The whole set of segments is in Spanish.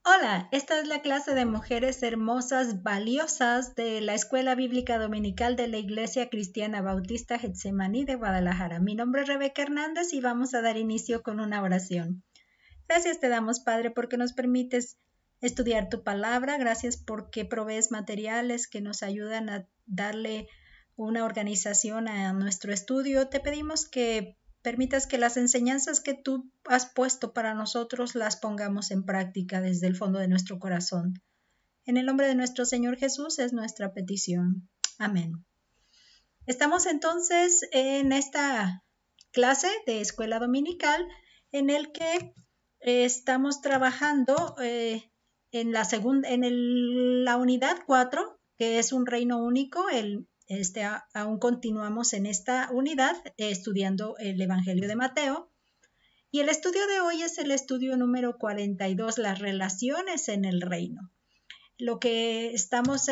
Hola, esta es la clase de mujeres hermosas, valiosas de la Escuela Bíblica Dominical de la Iglesia Cristiana Bautista Getsemaní de Guadalajara. Mi nombre es Rebeca Hernández y vamos a dar inicio con una oración. Gracias te damos, Padre, porque nos permites estudiar tu palabra. Gracias porque provees materiales que nos ayudan a darle una organización a nuestro estudio. Te pedimos que permitas que las enseñanzas que tú has puesto para nosotros las pongamos en práctica desde el fondo de nuestro corazón. En el nombre de nuestro Señor Jesús es nuestra petición. Amén. Estamos entonces en esta clase de escuela dominical en el que estamos trabajando en la unidad 4, que es un reino único. Aún continuamos en esta unidad estudiando el Evangelio de Mateo. Y el estudio de hoy es el estudio número 42, las relaciones en el reino. Lo que estamos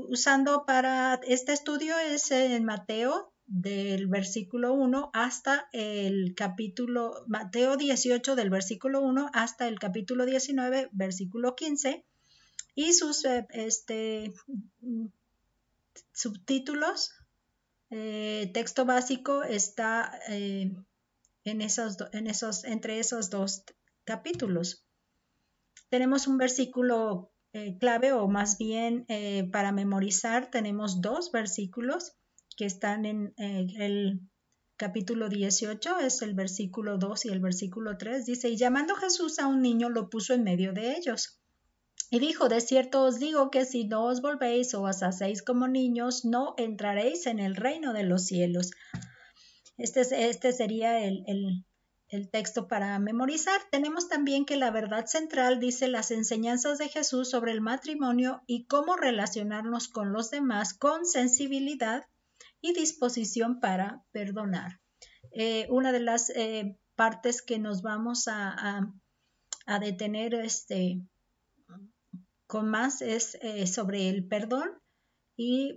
usando para este estudio es en Mateo, del versículo 1 hasta el capítulo, Mateo 18 del versículo 1 hasta el capítulo 19, versículo 15, y sus subtítulos. Texto básico está entre esos dos capítulos. Tenemos un versículo clave, o más bien para memorizar tenemos dos versículos que están en el capítulo 18, es el versículo 2 y el versículo 3. Dice: y llamando Jesús a un niño, lo puso en medio de ellos. Y dijo: de cierto os digo que si no os volvéis o os hacéis como niños, no entraréis en el reino de los cielos. Este sería el texto para memorizar. Tenemos también que la verdad central dice las enseñanzas de Jesús sobre el matrimonio y cómo relacionarnos con los demás con sensibilidad y disposición para perdonar. Una de las partes que nos vamos a detener con más es sobre el perdón, y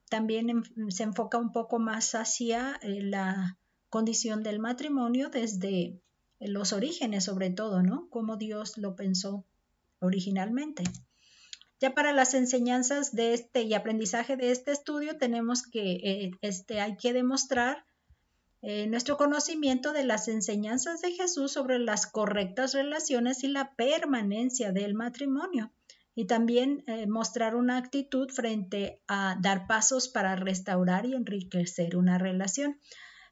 también se enfoca un poco más hacia la condición del matrimonio desde los orígenes, sobre todo, ¿no? Cómo Dios lo pensó originalmente. Ya para las enseñanzas de y aprendizaje de este estudio tenemos que hay que demostrar nuestro conocimiento de las enseñanzas de Jesús sobre las correctas relaciones y la permanencia del matrimonio. Y también mostrar una actitud frente a dar pasos para restaurar y enriquecer una relación.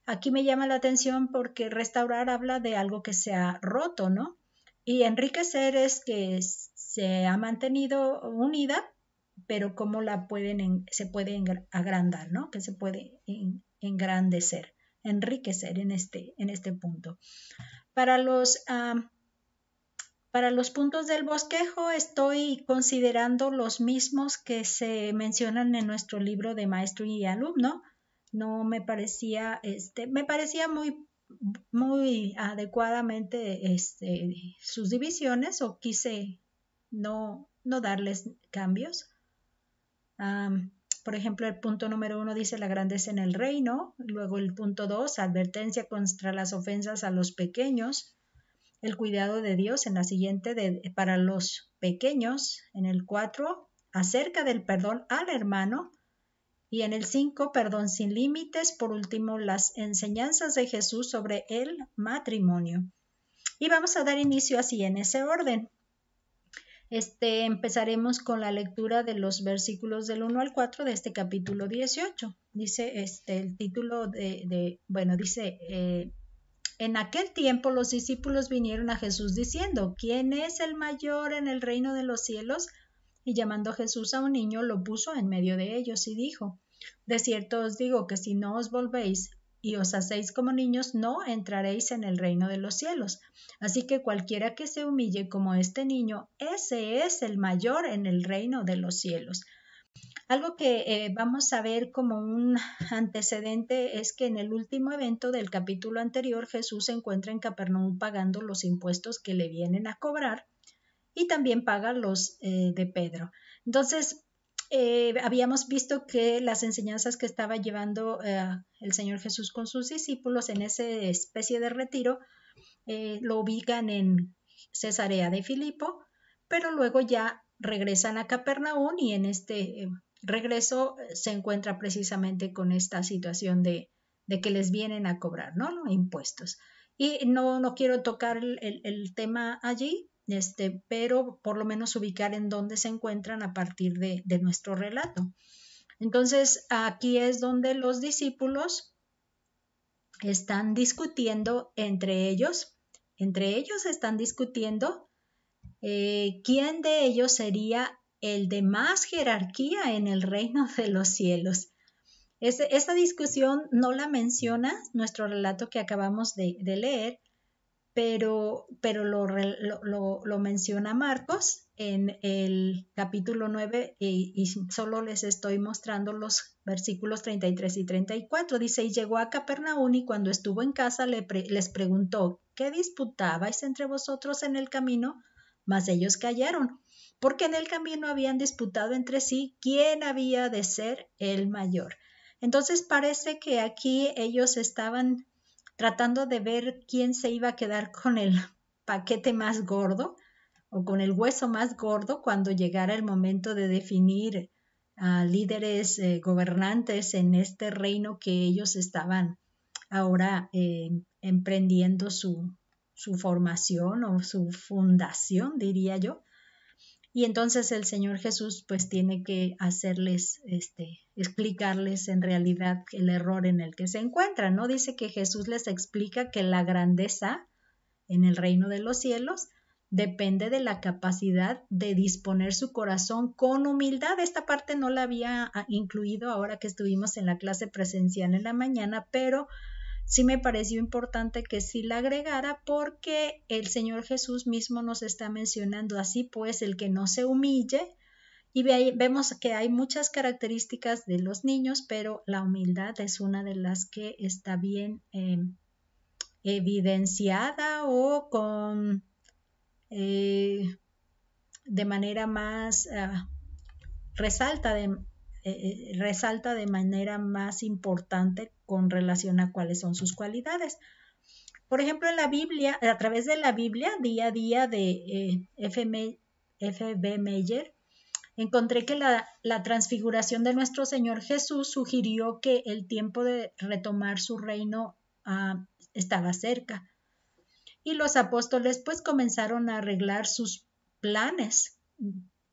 Aquí me llama la atención porque restaurar habla de algo que se ha roto, ¿no? Y enriquecer es que se ha mantenido unida, pero cómo se puede agrandar, ¿no? Que se puede engrandecer, enriquecer en este punto. Para los puntos del bosquejo estoy considerando los mismos que se mencionan en nuestro libro de maestro y alumno. No me parecía, me parecía muy adecuadamente sus divisiones, o quise no darles cambios. Por ejemplo, el punto número 1 dice la grandeza en el reino. Luego el punto 2, advertencia contra las ofensas a los pequeños. El cuidado de Dios en la siguiente para los pequeños. En el 4, acerca del perdón al hermano. Y en el 5, perdón sin límites. Por último, las enseñanzas de Jesús sobre el matrimonio. Y vamos a dar inicio así en ese orden. Empezaremos con la lectura de los versículos del 1 al 4 de este capítulo 18. Dice el título dice: en aquel tiempo los discípulos vinieron a Jesús diciendo: ¿quién es el mayor en el reino de los cielos? Y llamando Jesús a un niño, lo puso en medio de ellos y dijo: de cierto os digo que si no os volvéis y os hacéis como niños, no entraréis en el reino de los cielos. Así que cualquiera que se humille como este niño, ese es el mayor en el reino de los cielos. Algo que vamos a ver como un antecedente es que en el último evento del capítulo anterior, Jesús se encuentra en Capernaum pagando los impuestos que le vienen a cobrar, y también paga los de Pedro. Entonces, habíamos visto que las enseñanzas que estaba llevando el Señor Jesús con sus discípulos en esa especie de retiro lo ubican en Cesarea de Filipo, pero luego ya regresan a Capernaum y en este regreso se encuentra precisamente con esta situación de que les vienen a cobrar, ¿no? Los impuestos. Y no quiero tocar el tema allí, pero por lo menos ubicar en dónde se encuentran a partir de nuestro relato. Entonces, aquí es donde los discípulos están discutiendo entre ellos están discutiendo quién de ellos sería el de más jerarquía en el reino de los cielos. Esta discusión no la menciona nuestro relato que acabamos de leer, pero lo menciona Marcos en el capítulo 9 y solo les estoy mostrando los versículos 33 y 34. Dice, y llegó a Capernaum y cuando estuvo en casa les preguntó, ¿qué disputabais entre vosotros en el camino? Mas ellos callaron, porque en el camino habían disputado entre sí quién había de ser el mayor. Entonces parece que aquí ellos estaban tratando de ver quién se iba a quedar con el paquete más gordo o con el hueso más gordo cuando llegara el momento de definir a líderes gobernantes en este reino que ellos estaban ahora emprendiendo su formación o su fundación, diría yo. Y entonces el Señor Jesús pues tiene que hacerles, explicarles en realidad el error en el que se encuentran, ¿no? Dice que Jesús les explica que la grandeza en el reino de los cielos depende de la capacidad de disponer su corazón con humildad. Esta parte no la había incluido ahora que estuvimos en la clase presencial en la mañana, pero sí me pareció importante que sí la agregara porque el Señor Jesús mismo nos está mencionando así, pues el que no se humille, y vemos que hay muchas características de los niños, pero la humildad es una de las que está bien evidenciada o con de manera más resalta de manera más importante con relación a cuáles son sus cualidades. Por ejemplo, en la Biblia, a través de la Biblia, día a día de F.B. Meyer, encontré que la transfiguración de nuestro Señor Jesús sugirió que el tiempo de retomar su reino estaba cerca. Y los apóstoles pues comenzaron a arreglar sus planes,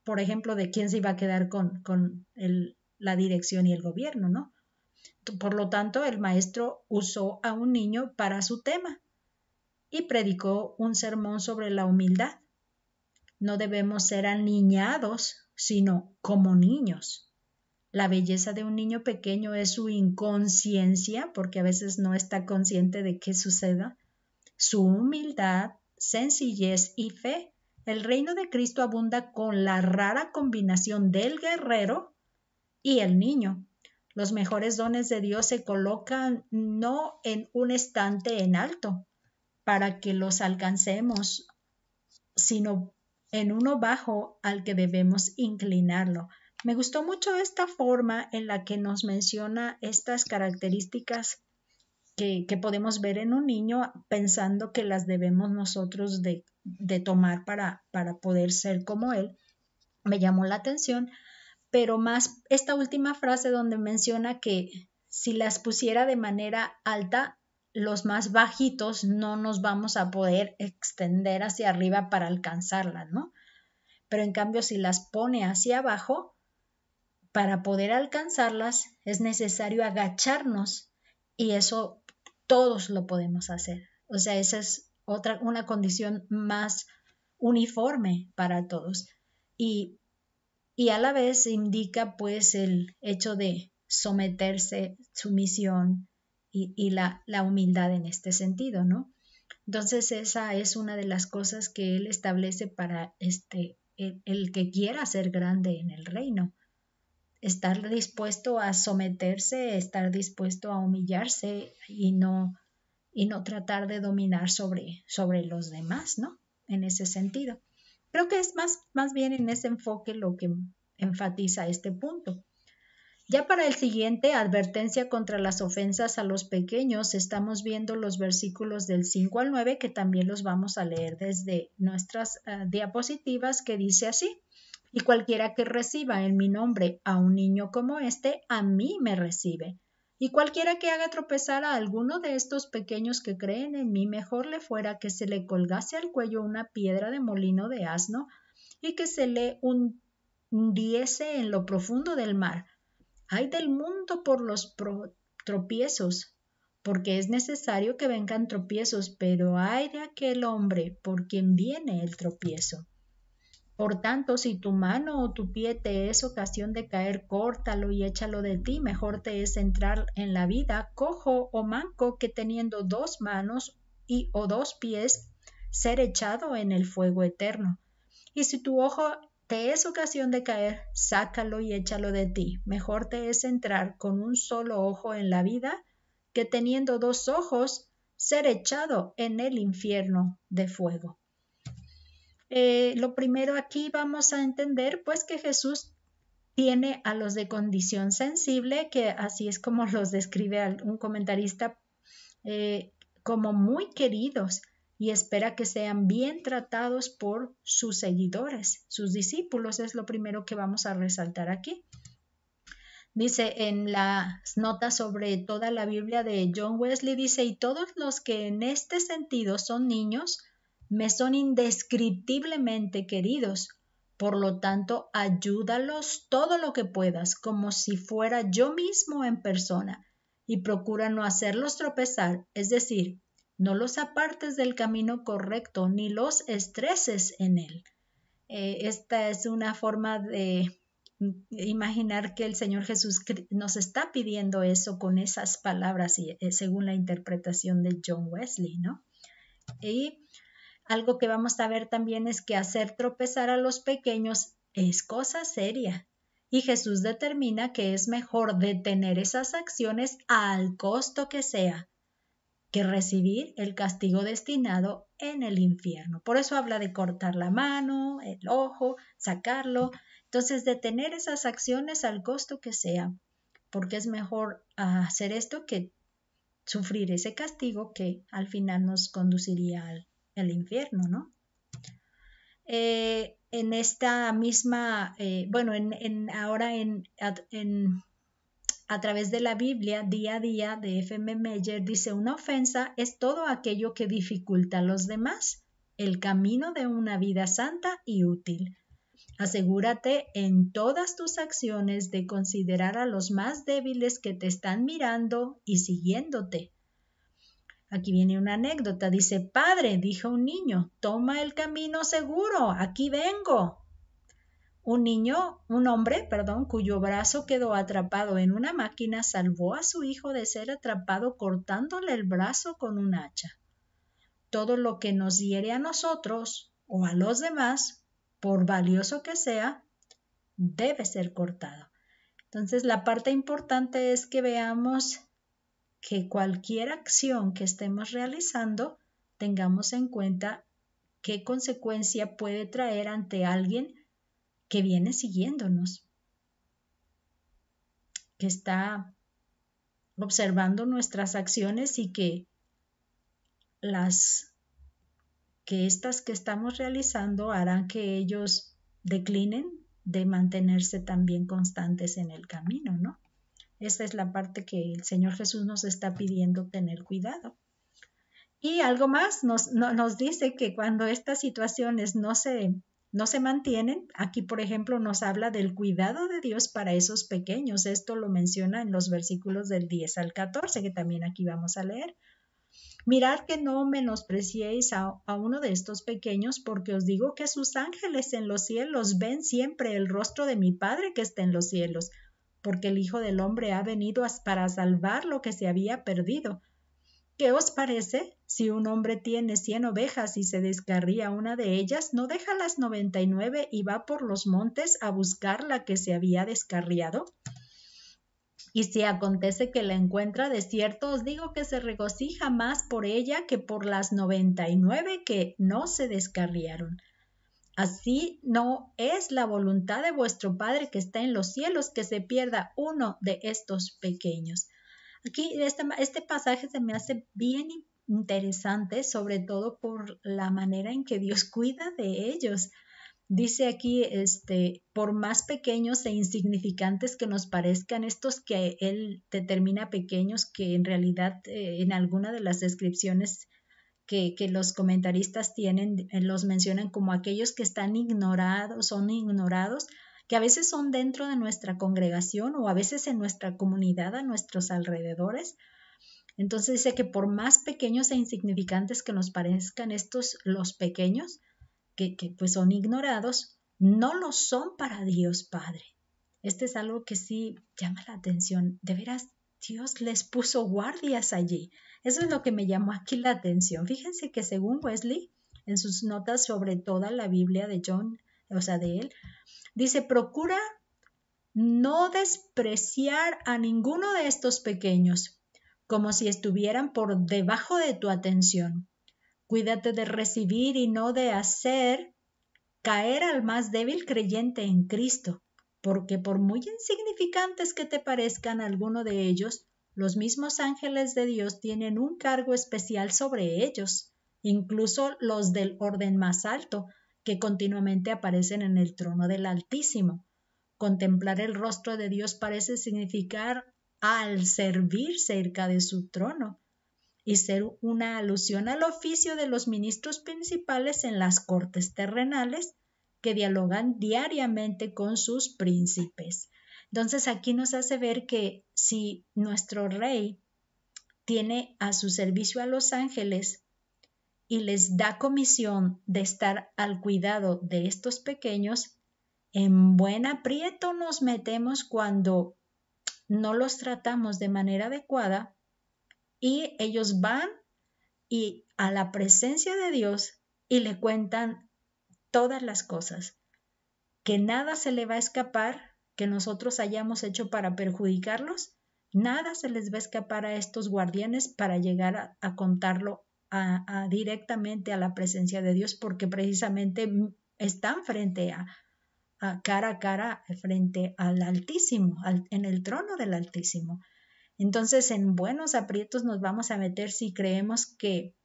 por ejemplo, de quién se iba a quedar con la dirección y el gobierno, ¿no? Por lo tanto, el maestro usó a un niño para su tema y predicó un sermón sobre la humildad. No debemos ser aniñados, sino como niños. La belleza de un niño pequeño es su inconsciencia, porque a veces no está consciente de qué suceda, su humildad, sencillez y fe. El reino de Cristo abunda con la rara combinación del guerrero y el niño. Los mejores dones de Dios se colocan no en un estante en alto para que los alcancemos, sino en uno bajo al que debemos inclinarlo. Me gustó mucho esta forma en la que nos menciona estas características que podemos ver en un niño, pensando que las debemos nosotros de tomar para poder ser como él. Me llamó la atención, pero más esta última frase donde menciona que si las pusiera de manera alta, los más bajitos no nos vamos a poder extender hacia arriba para alcanzarlas, ¿no? Pero en cambio, si las pone hacia abajo, para poder alcanzarlas es necesario agacharnos, y eso todos lo podemos hacer. O sea, esa es una condición más uniforme para todos. Y a la vez indica pues el hecho de someterse, sumisión y la humildad en este sentido, ¿no? Entonces esa es una de las cosas que él establece para el que quiera ser grande en el reino. Estar dispuesto a someterse, estar dispuesto a humillarse y no tratar de dominar sobre los demás, ¿no? En ese sentido. Creo que es más bien en ese enfoque lo que enfatiza este punto. Ya para el siguiente, advertencia contra las ofensas a los pequeños, estamos viendo los versículos del 5 al 9, que también los vamos a leer desde nuestras diapositivas, que dice así: y cualquiera que reciba en mi nombre a un niño como este, a mí me recibe. Y cualquiera que haga tropezar a alguno de estos pequeños que creen en mí, mejor le fuera que se le colgase al cuello una piedra de molino de asno y que se le hundiese en lo profundo del mar. Ay del mundo por los tropiezos, porque es necesario que vengan tropiezos, pero ay de aquel hombre por quien viene el tropiezo. Por tanto, si tu mano o tu pie te es ocasión de caer, córtalo y échalo de ti. Mejor te es entrar en la vida cojo o manco que teniendo 2 manos o 2 pies, ser echado en el fuego eterno. Y si tu ojo te es ocasión de caer, sácalo y échalo de ti. Mejor te es entrar con un solo ojo en la vida que teniendo 2 ojos, ser echado en el infierno de fuego. Lo primero aquí vamos a entender pues que Jesús tiene a los de condición sensible, que así es como los describe un comentarista, como muy queridos, y espera que sean bien tratados por sus seguidores, sus discípulos. Es lo primero que vamos a resaltar aquí. Dice en las notas sobre toda la Biblia de John Wesley, dice: y todos los que en este sentido son niños, me son indescriptiblemente queridos. Por lo tanto, ayúdalos todo lo que puedas, como si fuera yo mismo en persona, y procura no hacerlos tropezar, es decir, no los apartes del camino correcto, ni los estreses en él. Esta es una forma de imaginar que el Señor Jesús nos está pidiendo eso con esas palabras, y según la interpretación de John Wesley, ¿no? Y algo que vamos a ver también es que hacer tropezar a los pequeños es cosa seria. Y Jesús determina que es mejor detener esas acciones al costo que sea, que recibir el castigo destinado en el infierno. Por eso habla de cortar la mano, el ojo, sacarlo. Entonces, detener esas acciones al costo que sea, porque es mejor hacer esto que sufrir ese castigo que al final nos conduciría al infierno, ¿no? En esta misma, ahora a través de la Biblia, día a día, de F.M. Meyer, dice: una ofensa es todo aquello que dificulta a los demás el camino de una vida santa y útil. Asegúrate en todas tus acciones de considerar a los más débiles que te están mirando y siguiéndote. Aquí viene una anécdota. Dice: padre, dijo un niño, toma el camino seguro, aquí vengo. Un hombre, cuyo brazo quedó atrapado en una máquina, salvó a su hijo de ser atrapado cortándole el brazo con un hacha. Todo lo que nos hiere a nosotros o a los demás, por valioso que sea, debe ser cortado. Entonces, la parte importante es que veamos que cualquier acción que estemos realizando, tengamos en cuenta qué consecuencia puede traer ante alguien que viene siguiéndonos, que está observando nuestras acciones y que estas que estamos realizando harán que ellos declinen de mantenerse también constantes en el camino, ¿no? Esa es la parte que el Señor Jesús nos está pidiendo tener cuidado. Y algo más, nos dice que cuando estas situaciones no se mantienen, aquí por ejemplo nos habla del cuidado de Dios para esos pequeños. Esto lo menciona en los versículos del 10 al 14, que también aquí vamos a leer. Mirad que no menospreciéis a uno de estos pequeños, porque os digo que sus ángeles en los cielos ven siempre el rostro de mi Padre que está en los cielos, porque el Hijo del Hombre ha venido para salvar lo que se había perdido. ¿Qué os parece? Si un hombre tiene 100 ovejas y se descarría una de ellas, ¿no deja las 99 y va por los montes a buscar la que se había descarriado? Y si acontece que la encuentra, de cierto os digo que se regocija más por ella que por las 99 que no se descarriaron. Así no es la voluntad de vuestro Padre que está en los cielos, que se pierda uno de estos pequeños. Aquí este pasaje se me hace bien interesante, sobre todo por la manera en que Dios cuida de ellos. Dice aquí, por más pequeños e insignificantes que nos parezcan estos que Él determina pequeños, que en realidad en alguna de las descripciones que los comentaristas tienen, los mencionan como aquellos que están ignorados, son ignorados, que a veces son dentro de nuestra congregación o a veces en nuestra comunidad, a nuestros alrededores. Entonces dice que por más pequeños e insignificantes que nos parezcan estos, los pequeños, que pues son ignorados, no lo son para Dios Padre. Este es algo que sí llama la atención. De veras, Dios les puso guardias allí. Eso es lo que me llamó aquí la atención. Fíjense que según Wesley, en sus notas sobre toda la Biblia de John, o sea, de él, dice, procura no despreciar a ninguno de estos pequeños, como si estuvieran por debajo de tu atención. Cuídate de recibir y no de hacer caer al más débil creyente en Cristo, porque por muy insignificantes que te parezcan alguno de ellos, los mismos ángeles de Dios tienen un cargo especial sobre ellos, incluso los del orden más alto, que continuamente aparecen en el trono del Altísimo. Contemplar el rostro de Dios parece significar al servir cerca de su trono y ser una alusión al oficio de los ministros principales en las cortes terrenales que dialogan diariamente con sus príncipes. Entonces aquí nos hace ver que si nuestro rey tiene a su servicio a los ángeles y les da comisión de estar al cuidado de estos pequeños, en buen aprieto nos metemos cuando no los tratamos de manera adecuada y ellos van y a la presencia de Dios y le cuentan todas las cosas, que nada se le va a escapar que nosotros hayamos hecho para perjudicarlos, nada se les va a escapar a estos guardianes para llegar a contarlo directamente a la presencia de Dios, porque precisamente están frente a cara frente al Altísimo, en el trono del Altísimo. Entonces, en buenos aprietos nos vamos a meter si creemos que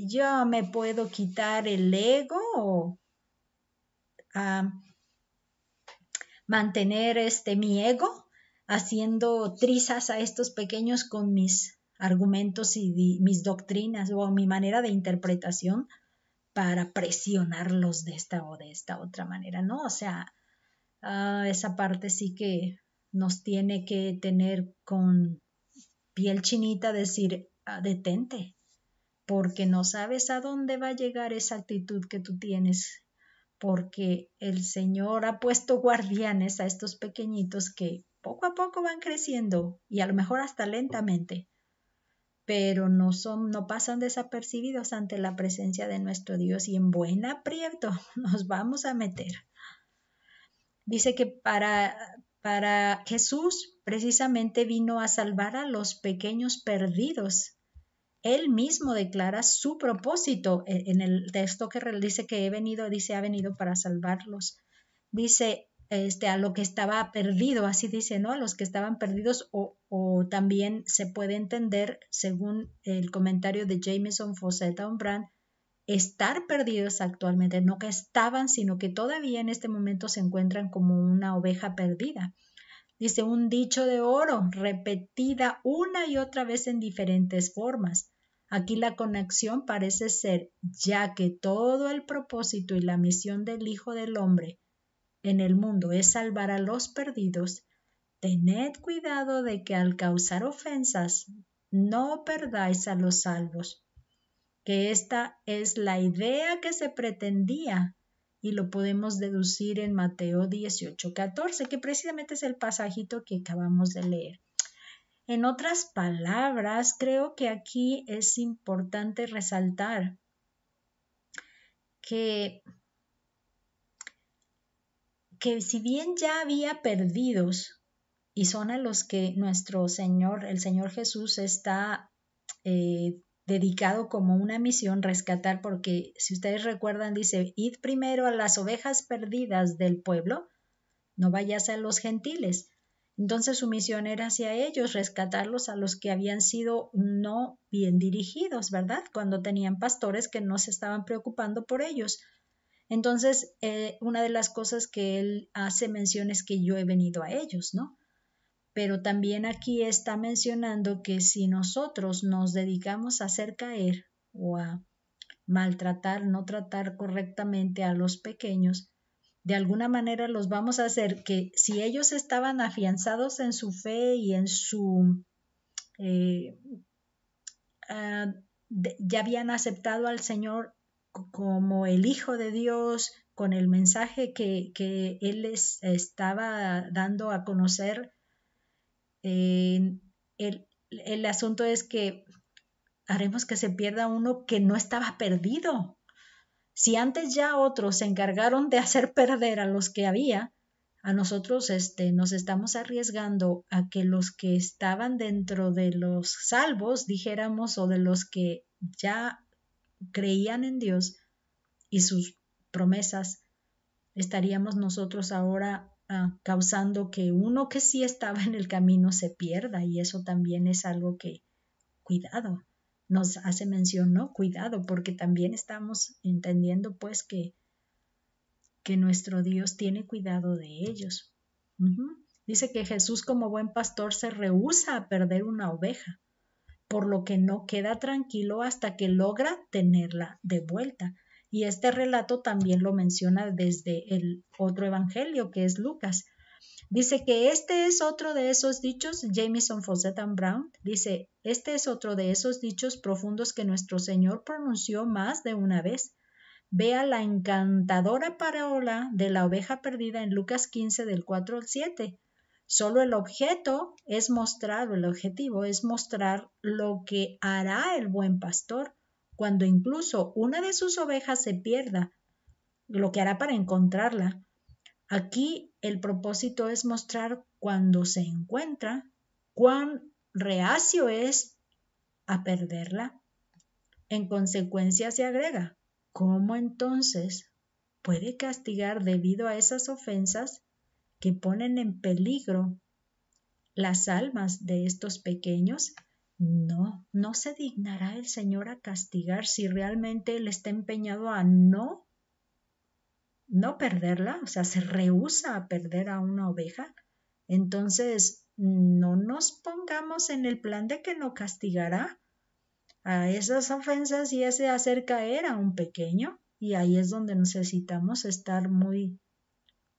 yo me puedo quitar el ego o mantener mi ego haciendo trizas a estos pequeños con mis argumentos y mis doctrinas o mi manera de interpretación para presionarlos de esta o de esta otra manera, ¿no? O sea, esa parte sí que nos tiene que tener con piel chinita, decir, detente, porque no sabes a dónde va a llegar esa actitud que tú tienes, porque el Señor ha puesto guardianes a estos pequeñitos que poco a poco van creciendo y a lo mejor hasta lentamente, pero no pasan desapercibidos ante la presencia de nuestro Dios y en buen aprieto nos vamos a meter. Dice que para Jesús precisamente vino a salvar a los pequeños perdidos. Él mismo declara su propósito en el texto que dice que ha venido para salvarlos. Dice a lo que estaba perdido, así dice, ¿no? A los que estaban perdidos o también se puede entender, según el comentario de Jameson Fossetta Brand, estar perdidos actualmente, no que estaban, sino que todavía en este momento se encuentran como una oveja perdida. Dice un dicho de oro, repetida una y otra vez en diferentes formas. Aquí la conexión parece ser, ya que todo el propósito y la misión del Hijo del Hombre en el mundo es salvar a los perdidos, tened cuidado de que al causar ofensas no perdáis a los salvos. Que esta es la idea que se pretendía y lo podemos deducir en Mateo 18:14, que precisamente es el pasajito que acabamos de leer. En otras palabras, creo que aquí es importante resaltar que si bien ya había perdidos y son a los que nuestro Señor, el Señor Jesús, está dedicado como una misión rescatar, porque si ustedes recuerdan, dice, id primero a las ovejas perdidas del pueblo, no vayas a los gentiles. Entonces su misión era hacia ellos, rescatarlos a los que habían sido no bien dirigidos, ¿verdad? Cuando tenían pastores que no se estaban preocupando por ellos. Entonces, una de las cosas que él hace mención es que yo he venido a ellos, ¿no? Pero también aquí está mencionando que si nosotros nos dedicamos a hacer caer o a maltratar, no tratar correctamente a los pequeños, de alguna manera los vamos a hacer que si ellos estaban afianzados en su fe y en su ya habían aceptado al Señor como el Hijo de Dios, con el mensaje que Él les estaba dando a conocer, el asunto es que haremos que se pierda uno que no estaba perdido. Si antes ya otros se encargaron de hacer perder a los que había, a nosotros nos estamos arriesgando a que los que estaban dentro de los salvos, dijéramos, o de los que ya creían en Dios y sus promesas, estaríamos nosotros ahora causando que uno que sí estaba en el camino se pierda, y eso también es algo que, cuidado, nos hace mención, ¿no? Cuidado, porque también estamos entendiendo pues que nuestro Dios tiene cuidado de ellos. Dice que Jesús como buen pastor se rehúsa a perder una oveja, por lo que no queda tranquilo hasta que logra tenerla de vuelta. Y este relato también lo menciona desde el otro evangelio, que es Lucas. Dice que este es otro de esos dichos, Jamieson, Fausset and Brown, dice, este es otro de esos dichos profundos que nuestro Señor pronunció más de una vez. Vea la encantadora parábola de la oveja perdida en Lucas 15 del 4 al 7. Solo el objetivo es mostrar lo que hará el buen pastor cuando incluso una de sus ovejas se pierda, lo que hará para encontrarla. Aquí el propósito es mostrar cuando se encuentra cuán reacio es a perderla. En consecuencia se agrega, ¿cómo entonces puede castigar debido a esas ofensas que ponen en peligro las almas de estos pequeños? No se dignará el Señor a castigar si realmente Él está empeñado a no perderla, o sea, se rehúsa a perder a una oveja. Entonces, no nos pongamos en el plan de que no castigará a esas ofensas y ese hacer caer a un pequeño, y ahí es donde necesitamos estar muy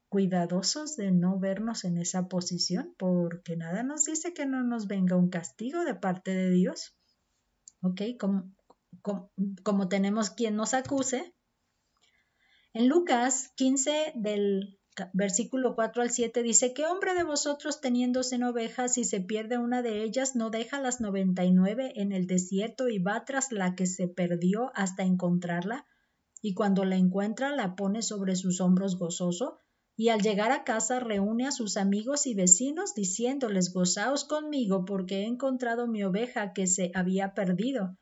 cuidadosos de no vernos en esa posición, porque nada nos dice que no nos venga un castigo de parte de Dios. ¿Ok? Como tenemos quien nos acuse. En Lucas 15 del versículo 4 al 7 dice, ¿qué hombre de vosotros teniendo 100 ovejas y se pierde una de ellas no deja las 99 en el desierto y va tras la que se perdió hasta encontrarla? Y cuando la encuentra la pone sobre sus hombros gozoso, y al llegar a casa reúne a sus amigos y vecinos diciéndoles, gozaos conmigo porque he encontrado mi oveja que se había perdido.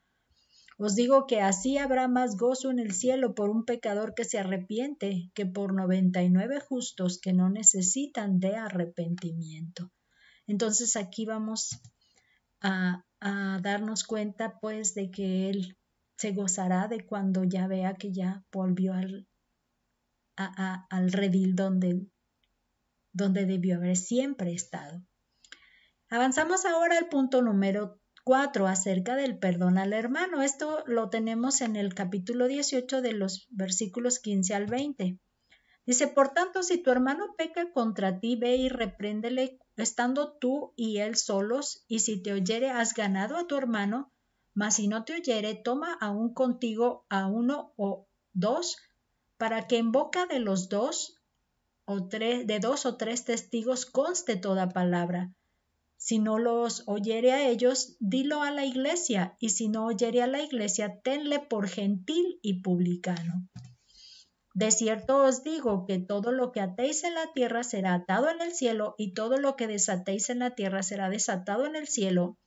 Os digo que así habrá más gozo en el cielo por un pecador que se arrepiente que por 99 justos que no necesitan de arrepentimiento. Entonces aquí vamos a darnos cuenta pues de que Él se gozará de cuando ya vea que ya volvió al redil donde debió haber siempre estado. Avanzamos ahora al punto número 4 acerca del perdón al hermano. Esto lo tenemos en el capítulo 18 de los versículos 15 al 20. Dice, por tanto, si tu hermano peca contra ti, ve y repréndele estando tú y él solos, y si te oyere, has ganado a tu hermano, mas si no te oyere, toma aún contigo a uno o dos, para que en boca de los dos o tres testigos conste toda palabra. Si no los oyere a ellos, dilo a la iglesia, y si no oyere a la iglesia, tenle por gentil y publicano. De cierto os digo que todo lo que atéis en la tierra será atado en el cielo, y todo lo que desatéis en la tierra será desatado en el cielo.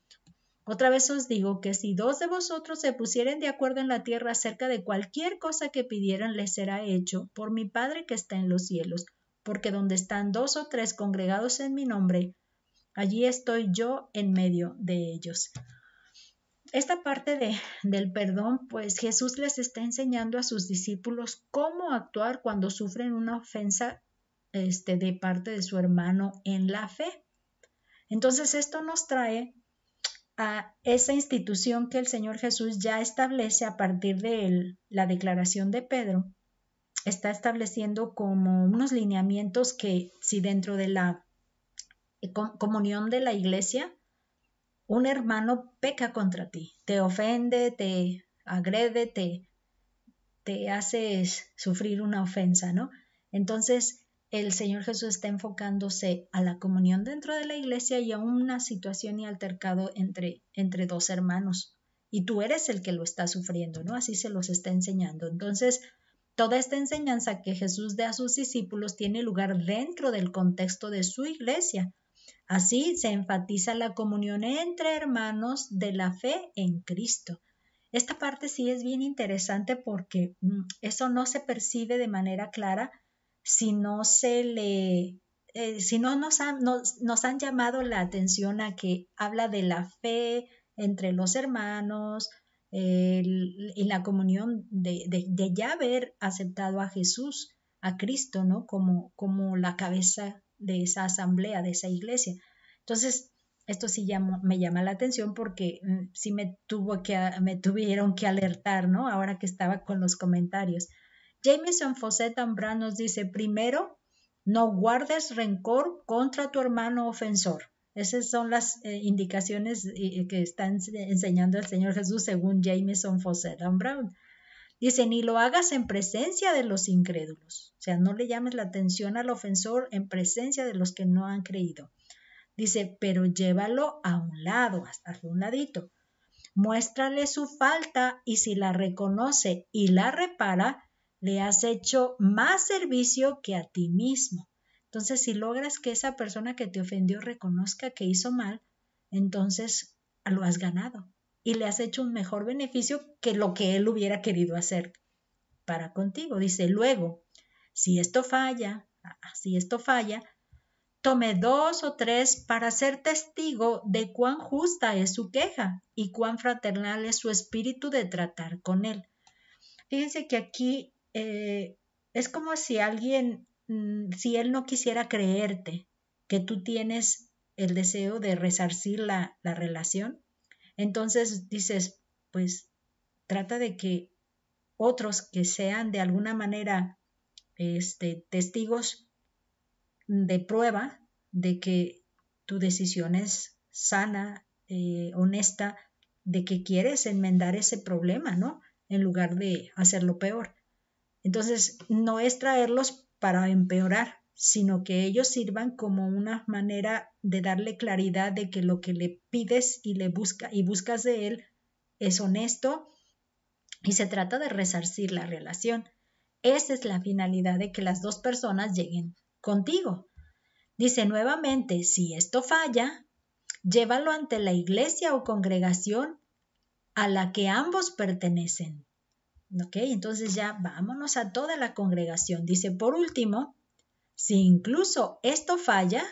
Otra vez os digo que si 2 de vosotros se pusieren de acuerdo en la tierra acerca de cualquier cosa que pidieran, les será hecho por mi Padre que está en los cielos. Porque donde están 2 o 3 congregados en mi nombre, allí estoy yo en medio de ellos. Esta parte del perdón, pues Jesús les está enseñando a sus discípulos cómo actuar cuando sufren una ofensa de parte de su hermano en la fe. Entonces esto nos trae a esa institución que el Señor Jesús ya establece a partir de la declaración de Pedro. Está estableciendo como unos lineamientos que si dentro de la comunión de la iglesia un hermano peca contra ti, te ofende, te agrede, te hace sufrir una ofensa, ¿no? Entonces, el Señor Jesús está enfocándose a la comunión dentro de la iglesia y a una situación y altercado entre 2 hermanos. Y tú eres el que lo está sufriendo, ¿no? Así se los está enseñando. Entonces, toda esta enseñanza que Jesús da a sus discípulos tiene lugar dentro del contexto de su iglesia. Así se enfatiza la comunión entre hermanos de la fe en Cristo. Esta parte sí es bien interesante porque eso no se percibe de manera clara si no si no nos han llamado la atención a que habla de la fe entre los hermanos y la comunión de ya haber aceptado a Jesús, a Cristo, ¿no? Como la cabeza de esa asamblea, de esa iglesia. Entonces, esto sí me llama la atención porque sí me tuvieron que alertar, ¿no? Ahora que estaba con los comentarios. Jameson Fawcett Ambran nos dice, primero, no guardes rencor contra tu hermano ofensor. Esas son las indicaciones que está enseñando el Señor Jesús según Jameson Fawcett Ambran. Dice, ni lo hagas en presencia de los incrédulos. O sea, no le llames la atención al ofensor en presencia de los que no han creído. Dice, pero llévalo a un lado, hasta un ladito. Muéstrale su falta y si la reconoce y la repara, le has hecho más servicio que a ti mismo. Entonces, si logras que esa persona que te ofendió reconozca que hizo mal, entonces lo has ganado y le has hecho un mejor beneficio que lo que él hubiera querido hacer para contigo. Dice, luego, si esto falla, tome 2 o 3 para ser testigo de cuán justa es su queja y cuán fraternal es su espíritu de tratar con él. Fíjense que aquí es como si si él no quisiera creerte que tú tienes el deseo de resarcir la relación, entonces dices, pues trata de que otros que sean de alguna manera testigos de prueba de que tu decisión es sana, honesta, de que quieres enmendar ese problema, ¿no? En lugar de hacerlo peor. Entonces, no es traerlos para empeorar, sino que ellos sirvan como una manera de darle claridad de que lo que le pides y buscas de él es honesto y se trata de resarcir la relación. Esa es la finalidad de que las 2 personas lleguen contigo. Dice nuevamente, si esto falla, llévalo ante la iglesia o congregación a la que ambos pertenecen. ¿Ok? Entonces ya vámonos a toda la congregación. Dice, por último, si incluso esto falla,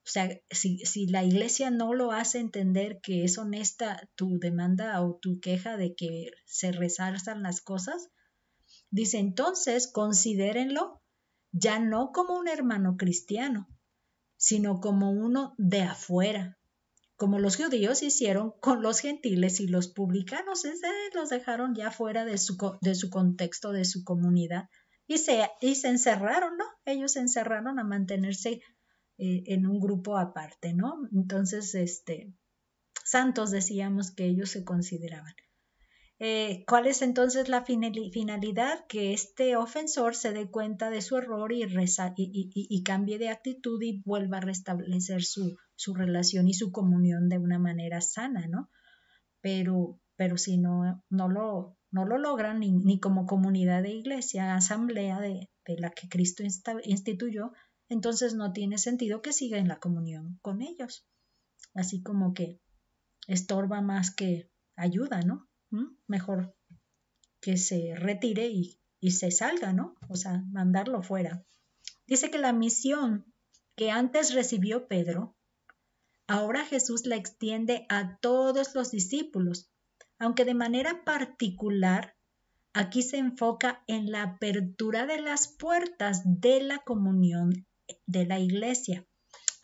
o sea, si la iglesia no lo hace entender que es honesta tu demanda o tu queja de que se resarzan las cosas, dice, entonces considérenlo ya no como un hermano cristiano, sino como uno de afuera, como los judíos hicieron con los gentiles y los publicanos, los dejaron ya fuera de su contexto, de su comunidad, y se encerraron, ¿no? Ellos se encerraron a mantenerse en un grupo aparte, ¿no? Entonces, santos decíamos que ellos se consideraban. ¿Cuál es entonces la finalidad? Que este ofensor se dé cuenta de su error y cambie de actitud y vuelva a restablecer su relación y su comunión de una manera sana, ¿no? Pero si no lo logran ni como comunidad de iglesia, asamblea de la que Cristo instituyó, entonces no tiene sentido que siga en la comunión con ellos. Así como que estorba más que ayuda, ¿no? Mejor que se retire y se salga, ¿no? O sea, mandarlo fuera. Dice que la misión que antes recibió Pedro, ahora Jesús la extiende a todos los discípulos, aunque de manera particular aquí se enfoca en la apertura de las puertas de la comunión de la iglesia.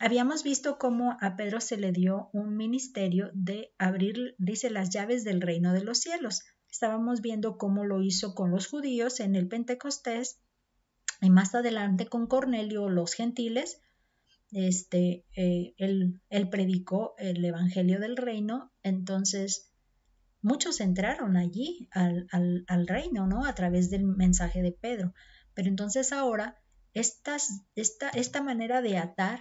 Habíamos visto cómo a Pedro se le dio un ministerio de abrir, dice, las llaves del reino de los cielos. Estábamos viendo cómo lo hizo con los judíos en el Pentecostés y más adelante con Cornelio, los gentiles. Él predicó el evangelio del reino, entonces muchos entraron allí al reino, ¿no? A través del mensaje de Pedro. Pero entonces ahora esta manera de atar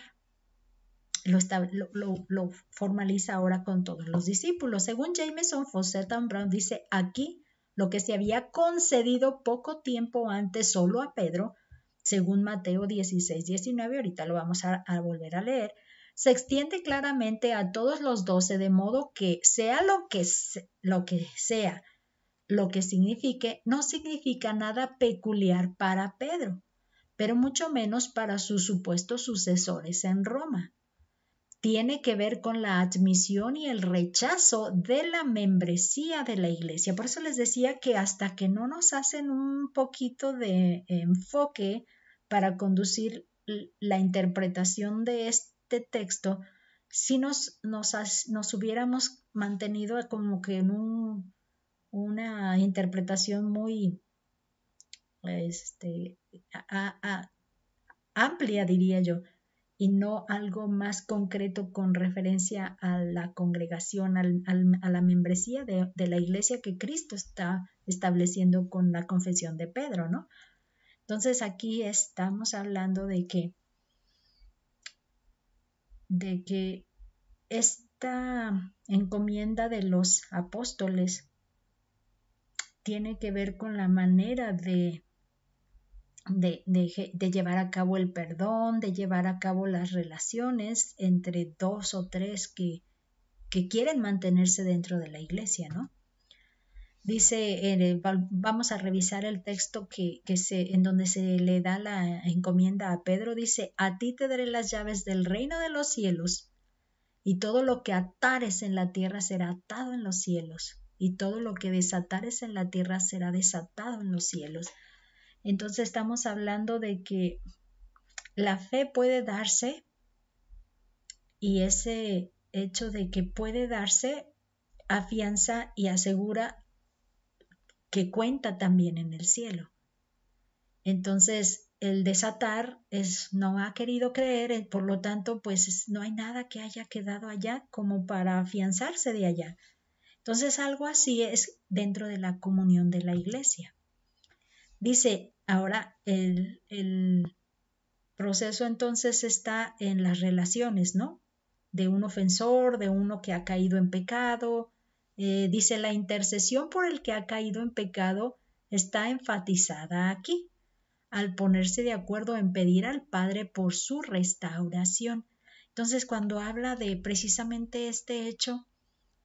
lo formaliza ahora con todos los discípulos. Según Jameson Fawcett Brown, dice aquí lo que se había concedido poco tiempo antes solo a Pedro, según Mateo 16-19, ahorita lo vamos a volver a leer, se extiende claramente a todos los 12, de modo que sea lo que sea, lo que signifique, no significa nada peculiar para Pedro, pero mucho menos para sus supuestos sucesores en Roma. Tiene que ver con la admisión y el rechazo de la membresía de la iglesia. Por eso les decía que hasta que no nos hacen un poquito de enfoque para conducir la interpretación de este texto, si nos hubiéramos mantenido como que en una interpretación muy amplia, diría yo, y no algo más concreto con referencia a la congregación, a la membresía de la iglesia que Cristo está estableciendo con la confesión de Pedro, ¿no? Entonces aquí estamos hablando de que esta encomienda de los apóstoles tiene que ver con la manera de llevar a cabo el perdón, de llevar a cabo las relaciones entre dos o tres que quieren mantenerse dentro de la iglesia, ¿no? Dice, vamos a revisar el texto en donde se le da la encomienda a Pedro, dice, a ti te daré las llaves del reino de los cielos, y todo lo que atares en la tierra será atado en los cielos, y todo lo que desatares en la tierra será desatado en los cielos. Entonces estamos hablando de que la fe puede darse, y ese hecho de que puede darse afianza y asegura que cuenta también en el cielo. Entonces el desatar no ha querido creer, por lo tanto pues no hay nada que haya quedado allá como para afianzarse de allá. Entonces algo así es dentro de la comunión de la iglesia. Dice ahora el proceso entonces está en las relaciones, ¿no? De un ofensor, de uno que ha caído en pecado. Dice, la intercesión por el que ha caído en pecado está enfatizada aquí, al ponerse de acuerdo en pedir al Padre por su restauración. Entonces, cuando habla de precisamente este hecho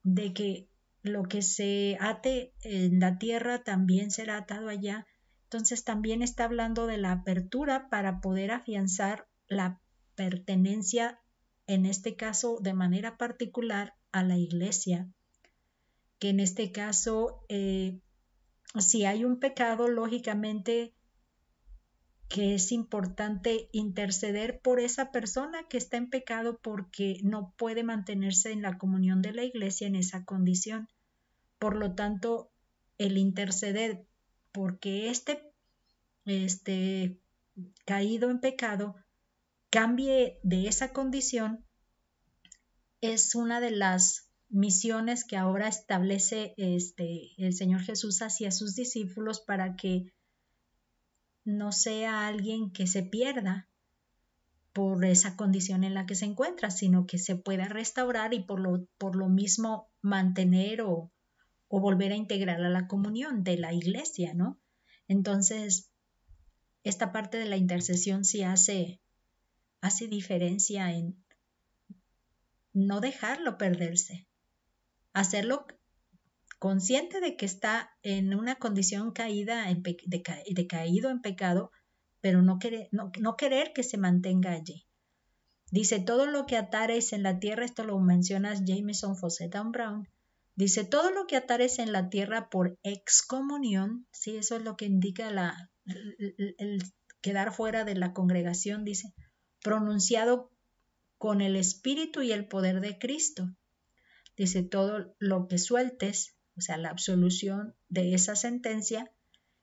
de que lo que se ate en la tierra también será atado allá, entonces también está hablando de la apertura para poder afianzar la pertenencia, en este caso de manera particular, a la iglesia, que en este caso, si hay un pecado, lógicamente que es importante interceder por esa persona que está en pecado porque no puede mantenerse en la comunión de la iglesia en esa condición. Por lo tanto, el interceder porque este caído en pecado cambie de esa condición es una de las misiones que ahora establece el Señor Jesús hacia sus discípulos para que no sea alguien que se pierda por esa condición en la que se encuentra, sino que se pueda restaurar y por lo mismo mantener o volver a integrar a la comunión de la iglesia, ¿no? Entonces, esta parte de la intercesión sí hace diferencia en no dejarlo perderse, hacerlo consciente de que está en una condición caída, decaído en pecado, pero no querer que se mantenga allí. Dice, todo lo que atares en la tierra, esto lo mencionas Jameson Fawcett Brown, dice, todo lo que atares en la tierra por excomunión, sí, eso es lo que indica el quedar fuera de la congregación, dice, pronunciado con el espíritu y el poder de Cristo. Dice, todo lo que sueltes, o sea, la absolución de esa sentencia,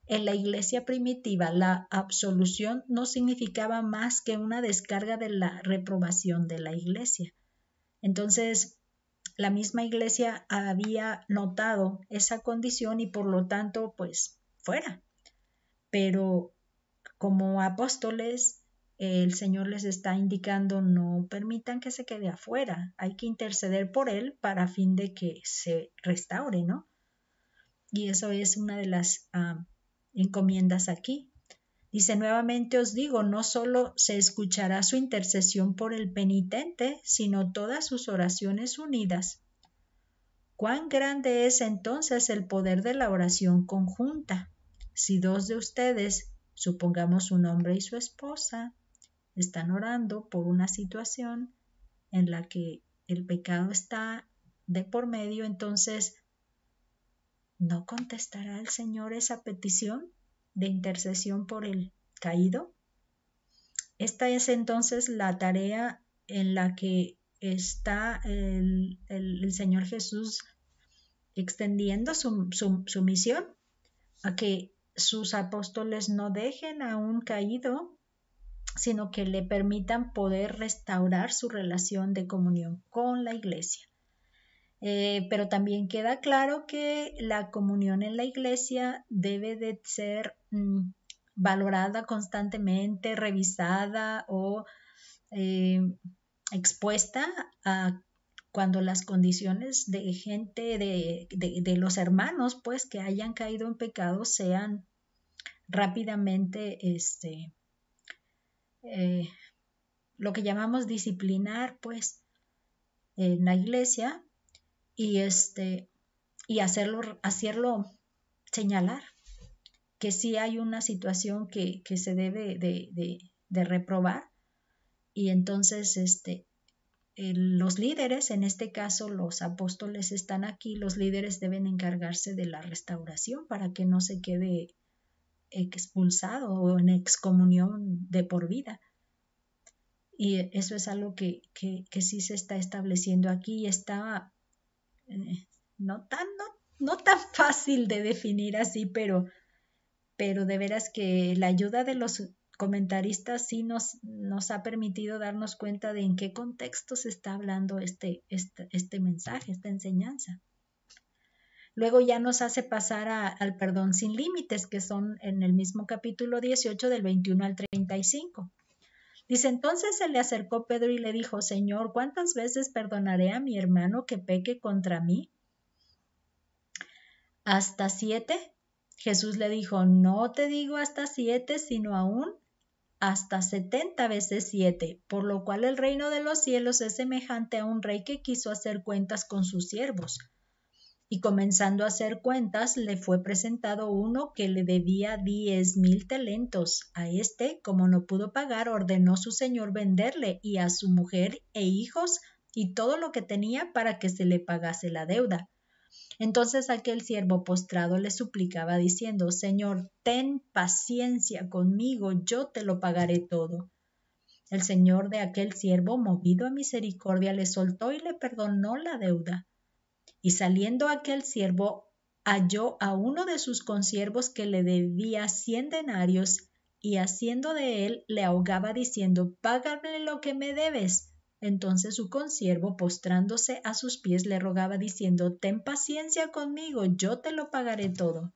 en la iglesia primitiva, la absolución no significaba más que una descarga de la reprobación de la iglesia. Entonces, la misma iglesia había notado esa condición y por lo tanto, pues, fuera. Pero como apóstoles, el Señor les está indicando, no permitan que se quede afuera, hay que interceder por él para fin de que se restaure, ¿no? Y eso es una de las encomiendas aquí. Dice, nuevamente os digo, no solo se escuchará su intercesión por el penitente, sino todas sus oraciones unidas. ¿Cuán grande es entonces el poder de la oración conjunta? Si dos de ustedes, supongamos un hombre y su esposa, están orando por una situación en la que el pecado está de por medio, entonces, ¿no contestará el Señor esa petición de intercesión por el caído? Esta es entonces la tarea en la que está el Señor Jesús extendiendo su misión, a que sus apóstoles no dejen a un caído, sino que le permitan poder restaurar su relación de comunión con la iglesia. Pero también queda claro que la comunión en la iglesia debe de ser valorada constantemente, revisada o expuesta a cuando las condiciones de gente, de los hermanos, pues, que hayan caído en pecado, sean rápidamente lo que llamamos disciplinar, pues, en la iglesia y hacerlo señalar que sí hay una situación que se debe de reprobar, y entonces los líderes, en este caso los apóstoles están aquí, los líderes deben encargarse de la restauración para que no se quede expulsado o en excomunión de por vida. Y eso es algo que sí se está estableciendo aquí y está no tan fácil de definir así, pero de veras que la ayuda de los comentaristas sí nos ha permitido darnos cuenta de en qué contexto se está hablando este mensaje, esta enseñanza. Luego ya nos hace pasar al perdón sin límites, que son en el mismo capítulo 18 del 21 al 35. Dice, entonces se le acercó Pedro y le dijo, Señor, ¿cuántas veces perdonaré a mi hermano que peque contra mí? ¿Hasta 7? Jesús le dijo, no te digo hasta 7, sino aún hasta 70 veces 7, por lo cual el reino de los cielos es semejante a un rey que quiso hacer cuentas con sus siervos. Y comenzando a hacer cuentas, le fue presentado uno que le debía 10,000 talentos. A este, como no pudo pagar, ordenó su señor venderle y a su mujer e hijos y todo lo que tenía para que se le pagase la deuda. Entonces aquel siervo postrado le suplicaba diciendo, Señor, ten paciencia conmigo, yo te lo pagaré todo. El señor de aquel siervo, movido a misericordia, le soltó y le perdonó la deuda. Y saliendo aquel siervo, halló a uno de sus consiervos que le debía 100 denarios, y haciendo de él, le ahogaba diciendo, págame lo que me debes. Entonces su consiervo, postrándose a sus pies, le rogaba diciendo, ten paciencia conmigo, yo te lo pagaré todo.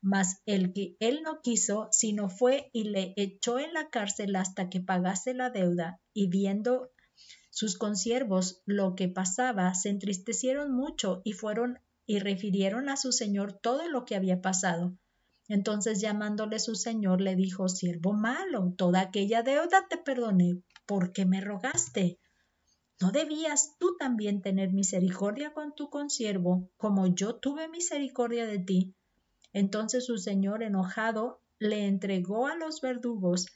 Mas el que él no quiso, sino fue y le echó en la cárcel hasta que pagase la deuda, y viendo sus consiervos lo que pasaba, se entristecieron mucho y fueron y refirieron a su señor todo lo que había pasado. Entonces llamándole su señor le dijo, siervo malo, toda aquella deuda te perdoné, ¿por qué me rogaste? ¿No debías tú también tener misericordia con tu consiervo, como yo tuve misericordia de ti? Entonces su señor, enojado, le entregó a los verdugos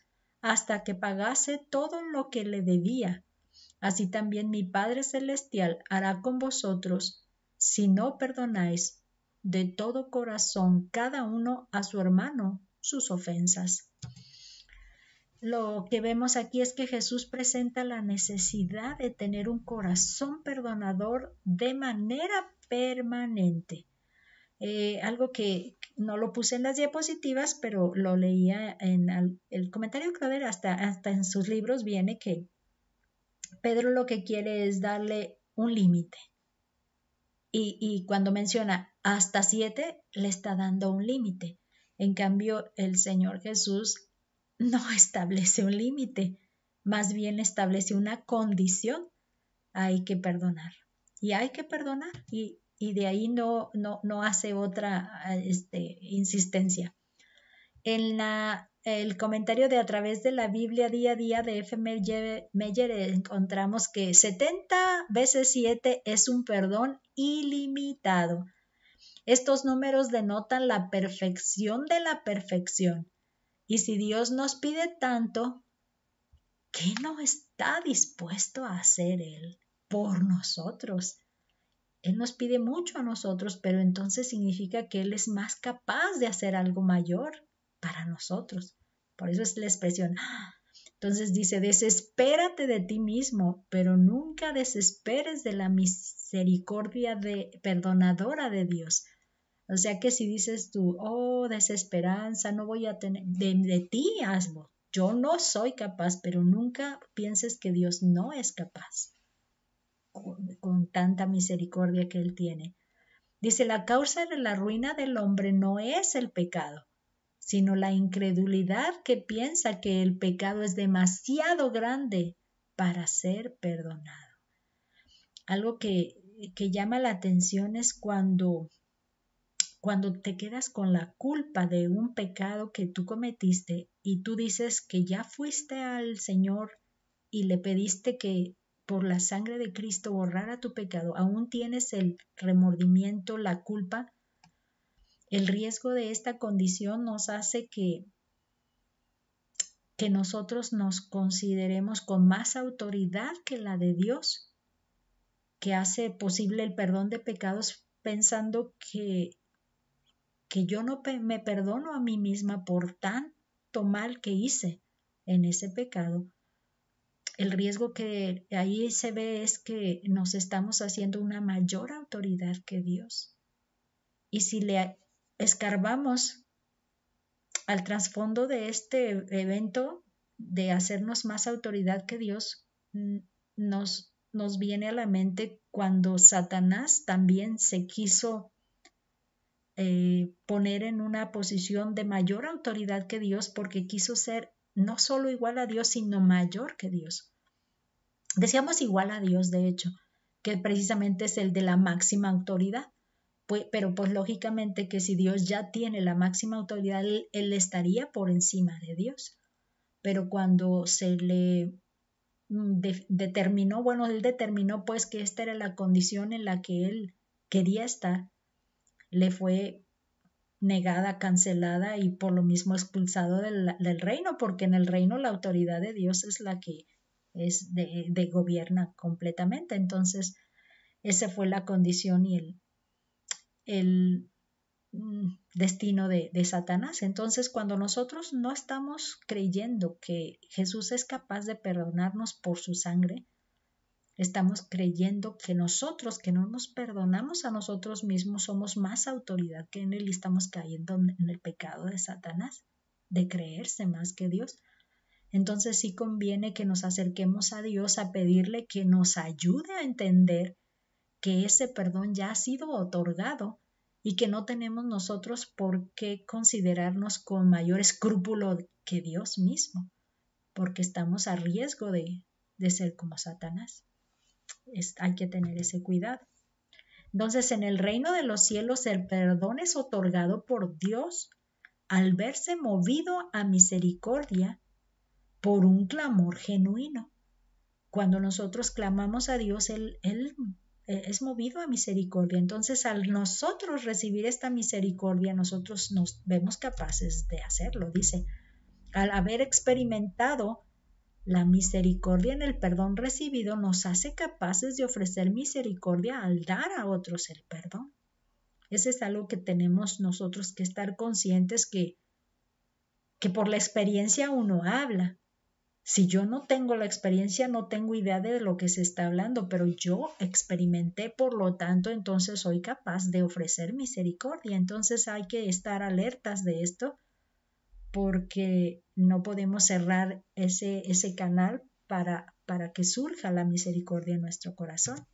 hasta que pagase todo lo que le debía. Así también mi Padre Celestial hará con vosotros, si no perdonáis de todo corazón cada uno a su hermano sus ofensas. Lo que vemos aquí es que Jesús presenta la necesidad de tener un corazón perdonador de manera permanente. Algo que no lo puse en las diapositivas, pero lo leía en el comentario Crowder, hasta en sus libros viene que Pedro lo que quiere es darle un límite. Y cuando menciona hasta 7, le está dando un límite. En cambio, el Señor Jesús no establece un límite, más bien establece una condición. Hay que perdonar. Y hay que perdonar. Y de ahí no hace otra insistencia. En el comentario de A través de la Biblia día a día de F. Meyer encontramos que 70 veces 7 es un perdón ilimitado. Estos números denotan la perfección de la perfección. Y si Dios nos pide tanto, ¿qué no está dispuesto a hacer Él por nosotros? Él nos pide mucho a nosotros, pero entonces significa que Él es más capaz de hacer algo mayor para nosotros. Por eso es la expresión. Entonces dice, desespérate de ti mismo, pero nunca desesperes de la misericordia perdonadora de Dios. O sea que si dices tú, oh, desesperanza, no voy a tener, de ti hazlo. Yo no soy capaz, pero nunca pienses que Dios no es capaz con tanta misericordia que Él tiene. Dice, la causa de la ruina del hombre no es el pecado, sino la incredulidad que piensa que el pecado es demasiado grande para ser perdonado. Algo que llama la atención es cuando te quedas con la culpa de un pecado que tú cometiste y tú dices que ya fuiste al Señor y le pediste que por la sangre de Cristo borrara tu pecado, aún tienes el remordimiento, la culpa. El riesgo de esta condición nos hace que nosotros nos consideremos con más autoridad que la de Dios, que hace posible el perdón de pecados pensando que yo no me perdono a mí misma por tanto mal que hice en ese pecado. El riesgo que ahí se ve es que nos estamos haciendo una mayor autoridad que Dios. Y si le escarbamos al trasfondo de este evento de hacernos más autoridad que Dios, nos viene a la mente cuando Satanás también se quiso poner en una posición de mayor autoridad que Dios porque quiso ser no solo igual a Dios, sino mayor que Dios. Decíamos igual a Dios, de hecho, que precisamente es el de la máxima autoridad. Pero pues lógicamente que si Dios ya tiene la máxima autoridad, él estaría por encima de Dios. Pero cuando se le determinó, él determinó pues que esta era la condición en la que él quería estar, le fue negada, cancelada y por lo mismo expulsado del reino, porque en el reino la autoridad de Dios es la que gobierna completamente. Entonces, esa fue la condición y el destino de Satanás. Entonces, cuando nosotros no estamos creyendo que Jesús es capaz de perdonarnos por su sangre, estamos creyendo que nosotros, que no nos perdonamos a nosotros mismos, somos más autoridad que en él y estamos cayendo en el pecado de Satanás, de creerse más que Dios. Entonces sí conviene que nos acerquemos a Dios a pedirle que nos ayude a entender que ese perdón ya ha sido otorgado y que no tenemos nosotros por qué considerarnos con mayor escrúpulo que Dios mismo, porque estamos a riesgo de ser como Satanás. Hay que tener ese cuidado. Entonces, en el reino de los cielos, el perdón es otorgado por Dios al verse movido a misericordia por un clamor genuino. cuando nosotros clamamos a Dios, Él es movido a misericordia. Entonces, al nosotros recibir esta misericordia, nosotros nos vemos capaces de hacerlo. Dice, al haber experimentado la misericordia en el perdón recibido, nos hace capaces de ofrecer misericordia al dar a otros el perdón. Ese es algo que tenemos nosotros que estar conscientes que por la experiencia uno habla. Si yo no tengo la experiencia, no tengo idea de lo que se está hablando, pero yo experimenté, por lo tanto, entonces soy capaz de ofrecer misericordia. Entonces hay que estar alertas de esto porque no podemos cerrar ese canal para que surja la misericordia en nuestro corazón.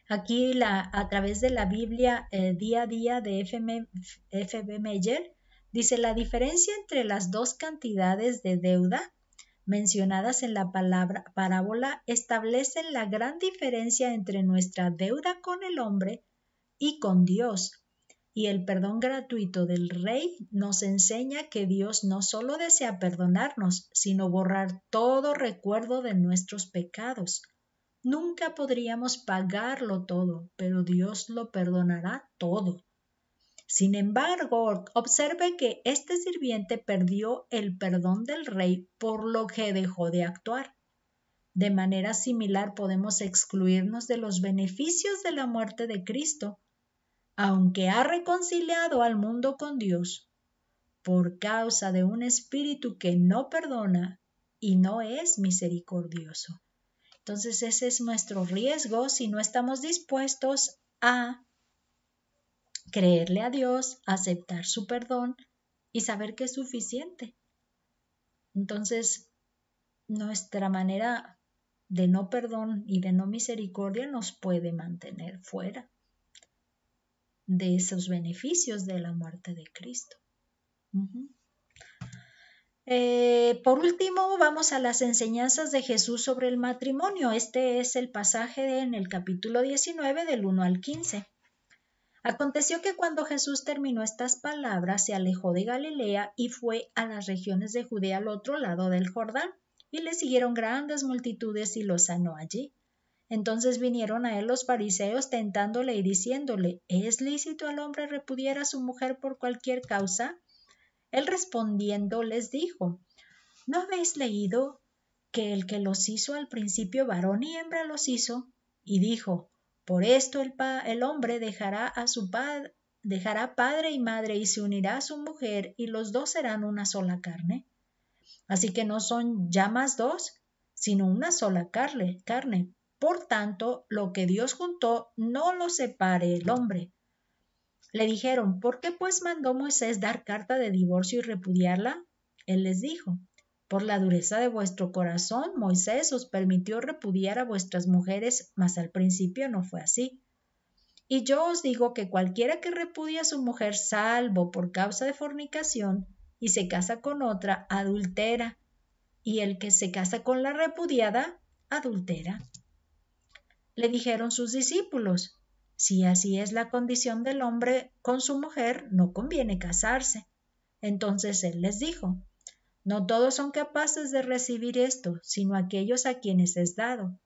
Aquí a través de la Biblia día a día de F.B. Meyer dice la diferencia entre las dos cantidades de deuda mencionadas en la parábola establecen la gran diferencia entre nuestra deuda con el hombre y con Dios. Y el perdón gratuito del Rey nos enseña que Dios no solo desea perdonarnos, sino borrar todo recuerdo de nuestros pecados. Nunca podríamos pagarlo todo, pero Dios lo perdonará todo. Sin embargo, observe que este sirviente perdió el perdón del rey por lo que dejó de actuar. De manera similar podemos excluirnos de los beneficios de la muerte de Cristo, aunque ha reconciliado al mundo con Dios, por causa de un espíritu que no perdona y no es misericordioso. Entonces ese es nuestro riesgo si no estamos dispuestos a creerle a Dios, aceptar su perdón y saber que es suficiente. Entonces, nuestra manera de no perdón y de no misericordia nos puede mantener fuera de esos beneficios de la muerte de Cristo. Por último, vamos a las enseñanzas de Jesús sobre el matrimonio. Este es el pasaje en el capítulo 19 del 1 al 15. Aconteció que cuando Jesús terminó estas palabras, se alejó de Galilea y fue a las regiones de Judea al otro lado del Jordán, y le siguieron grandes multitudes y lo sanó allí. Entonces vinieron a él los fariseos tentándole y diciéndole, ¿es lícito al hombre repudiar a su mujer por cualquier causa? Él respondiendo les dijo, ¿no habéis leído que el que los hizo al principio varón y hembra los hizo? Y dijo, por esto el hombre dejará padre y madre y se unirá a su mujer y los dos serán una sola carne. Así que no son ya más dos, sino una sola carne. Por tanto, lo que Dios juntó no lo separe el hombre. Le dijeron, ¿por qué pues mandó Moisés dar carta de divorcio y repudiarla? Él les dijo, por la dureza de vuestro corazón, Moisés os permitió repudiar a vuestras mujeres, mas al principio no fue así. Y yo os digo que cualquiera que repudia a su mujer salvo por causa de fornicación y se casa con otra, adultera, y el que se casa con la repudiada, adultera. Le dijeron sus discípulos, si así es la condición del hombre con su mujer, no conviene casarse. Entonces él les dijo, no todos son capaces de recibir esto, sino aquellos a quienes es dado.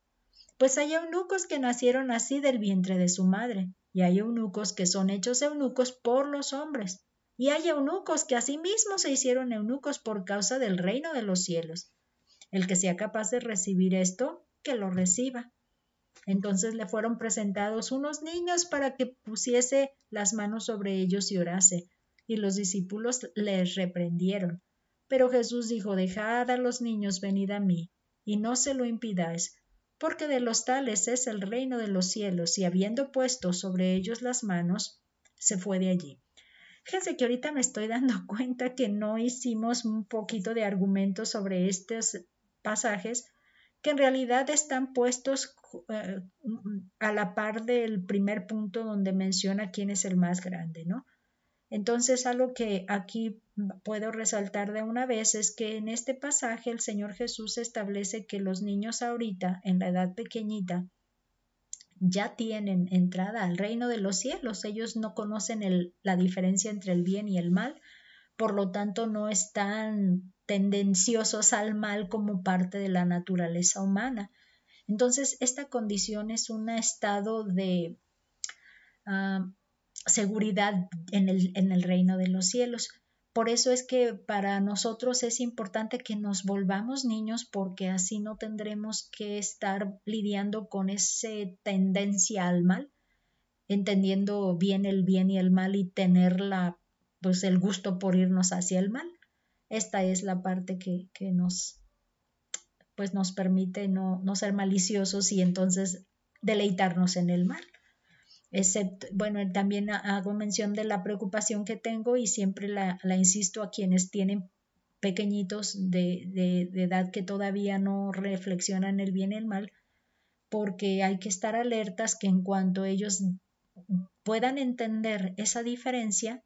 Pues hay eunucos que nacieron así del vientre de su madre, y hay eunucos que son hechos eunucos por los hombres, y hay eunucos que asimismo se hicieron eunucos por causa del reino de los cielos. El que sea capaz de recibir esto, que lo reciba. Entonces le fueron presentados unos niños para que pusiese las manos sobre ellos y orase, y los discípulos les reprendieron. Pero Jesús dijo, dejad a los niños, venid a mí, y no se lo impidáis, porque de los tales es el reino de los cielos, y habiendo puesto sobre ellos las manos, se fue de allí. Fíjense que ahorita me estoy dando cuenta que no hicimos un poquito de argumentos sobre estos pasajes, que en realidad están puestos a la par del primer punto donde menciona quién es el más grande, ¿no? Entonces, algo que aquí puedo resaltar de una vez es que en este pasaje el Señor Jesús establece que los niños ahorita, en la edad pequeñita, ya tienen entrada al reino de los cielos. Ellos no conocen la diferencia entre el bien y el mal, por lo tanto no están tendenciosos al mal como parte de la naturaleza humana. Entonces, esta condición es un estado de seguridad en el reino de los cielos. Por eso es que para nosotros es importante que nos volvamos niños, porque así no tendremos que estar lidiando con esa tendencia al mal, entendiendo bien y el mal y tener pues el gusto por irnos hacia el mal. Esta es la parte que pues nos permite no ser maliciosos y entonces deleitarnos en el mal. Excepto, bueno, también hago mención de la preocupación que tengo y siempre la insisto a quienes tienen pequeñitos de edad que todavía no reflexionan el bien y el mal, porque hay que estar alertas que en cuanto ellos puedan entender esa diferencia,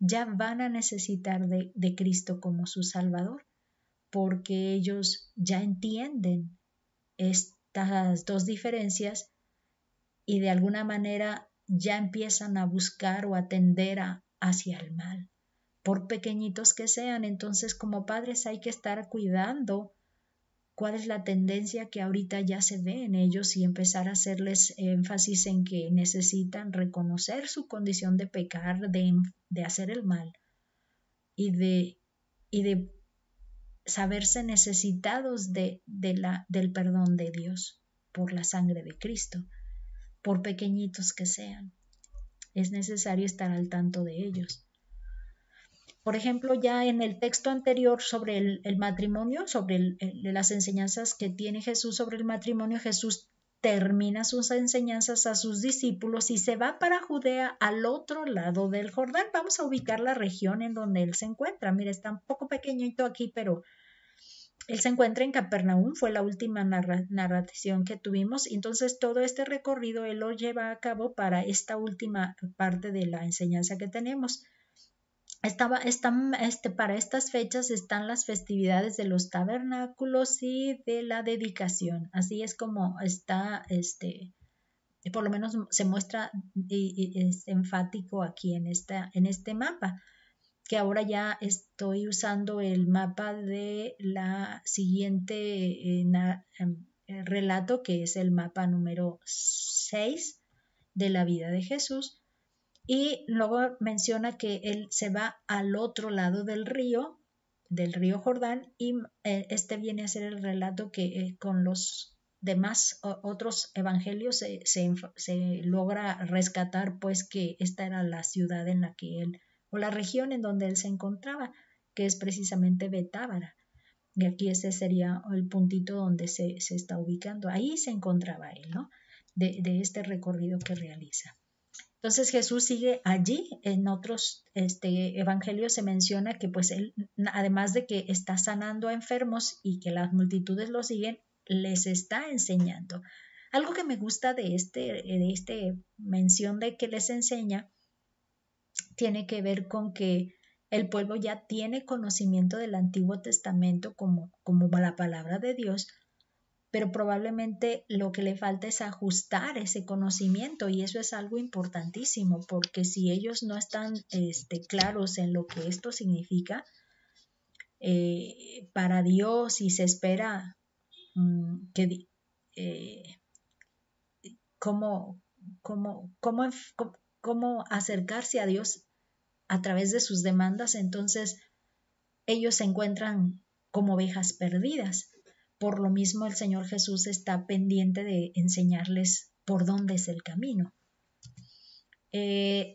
ya van a necesitar de Cristo como su Salvador, porque ellos ya entienden estas dos diferencias y de alguna manera ya empiezan a buscar o a tender hacia el mal, por pequeñitos que sean. Entonces, como padres hay que estar cuidando cuál es la tendencia que ahorita ya se ve en ellos y empezar a hacerles énfasis en que necesitan reconocer su condición de pecar, de hacer el mal y de saberse necesitados del perdón de Dios por la sangre de Cristo, por pequeñitos que sean. Es necesario estar al tanto de ellos. Por ejemplo, ya en el texto anterior sobre el matrimonio, sobre las enseñanzas que tiene Jesús sobre el matrimonio, Jesús termina sus enseñanzas a sus discípulos y se va para Judea al otro lado del Jordán. Vamos a ubicar la región en donde él se encuentra. Mira, está un poco pequeñito aquí, pero él se encuentra en Capernaum, fue la última narración que tuvimos. Entonces, todo este recorrido él lo lleva a cabo para esta última parte de la enseñanza que tenemos. Para estas fechas están las festividades de los tabernáculos y de la dedicación. Así es como está, por lo menos se muestra y es enfático aquí en este mapa, que ahora ya estoy usando el mapa de la siguiente relato, que es el mapa número 6 de la vida de Jesús. Y luego menciona que él se va al otro lado del río Jordán, y este viene a ser el relato que con los demás otros evangelios se logra rescatar, pues que esta era la ciudad en la que él, o la región en donde él se encontraba, que es precisamente Betábara. Y aquí ese sería el puntito donde se está ubicando. Ahí se encontraba él, ¿no? De este recorrido que realiza. Entonces Jesús sigue allí. En otros evangelios se menciona que pues él, además de que está sanando a enfermos y que las multitudes lo siguen, les está enseñando. Algo que me gusta de este mención de que les enseña tiene que ver con que el pueblo ya tiene conocimiento del Antiguo Testamento como la palabra de Dios, pero probablemente lo que le falta es ajustar ese conocimiento, y eso es algo importantísimo, porque si ellos no están claros en lo que esto significa para Dios, y se espera cómo acercarse a Dios a través de sus demandas, entonces ellos se encuentran como ovejas perdidas. Por lo mismo, el Señor Jesús está pendiente de enseñarles por dónde es el camino.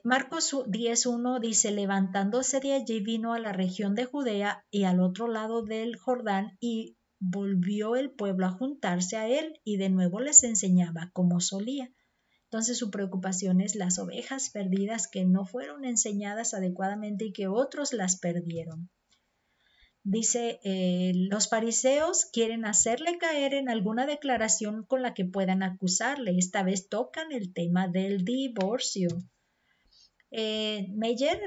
Marcos 10:1 dice: levantándose de allí vino a la región de Judea y al otro lado del Jordán, y volvió el pueblo a juntarse a él, y de nuevo les enseñaba como solía. Entonces su preocupación es las ovejas perdidas que no fueron enseñadas adecuadamente y que otros las perdieron. Dice, los fariseos quieren hacerle caer en alguna declaración con la que puedan acusarle. Esta vez tocan el tema del divorcio. Meyer,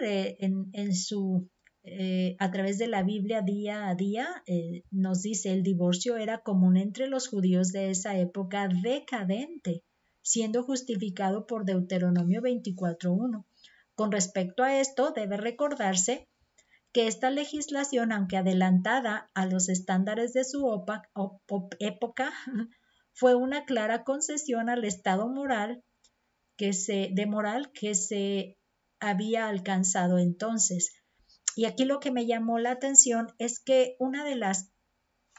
a través de la Biblia día a día, nos dice: el divorcio era común entre los judíos de esa época decadente, siendo justificado por Deuteronomio 24:1. Con respecto a esto, debe recordarse que esta legislación, aunque adelantada a los estándares de su época, fue una clara concesión al estado moral que se había alcanzado entonces. Y aquí lo que me llamó la atención es que una de las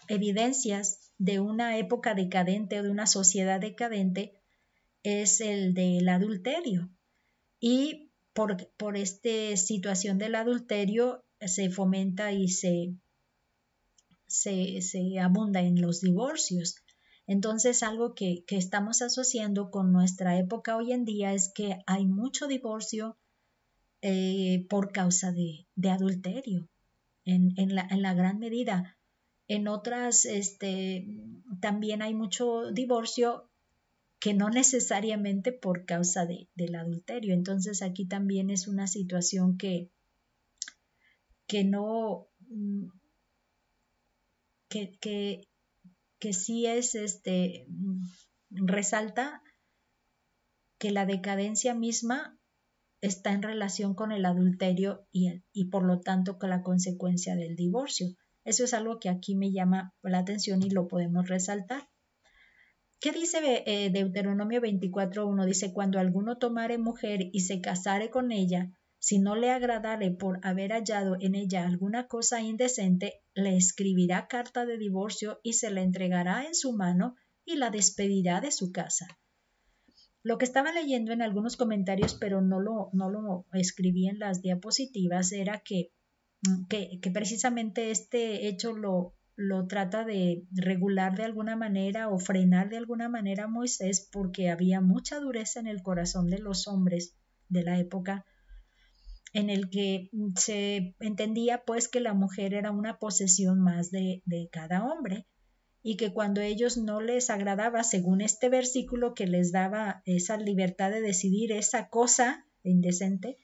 evidencias de una época decadente o de una sociedad decadente es el del adulterio. Y por esta situación del adulterio se fomenta y se abunda en los divorcios. Entonces, algo que estamos asociando con nuestra época hoy en día es que hay mucho divorcio por causa de adulterio, en la gran medida. En otras, también hay mucho divorcio que no necesariamente por causa del adulterio. Entonces, aquí también es una situación que no, que sí es, resalta que la decadencia misma está en relación con el adulterio y por lo tanto con la consecuencia del divorcio. Eso es algo que aquí me llama la atención y lo podemos resaltar. ¿Qué dice Deuteronomio 24:1? Dice, cuando alguno tomare mujer y se casare con ella, si no le agradare por haber hallado en ella alguna cosa indecente, le escribirá carta de divorcio y se la entregará en su mano y la despedirá de su casa. Lo que estaba leyendo en algunos comentarios, pero no lo escribí en las diapositivas, era que precisamente este hecho lo trata de regular de alguna manera o frenar de alguna manera a Moisés, porque había mucha dureza en el corazón de los hombres de la época, en el que se entendía pues que la mujer era una posesión más de cada hombre, y que cuando ellos no les agradaba, según este versículo que les daba esa libertad de decidir esa cosa indecente,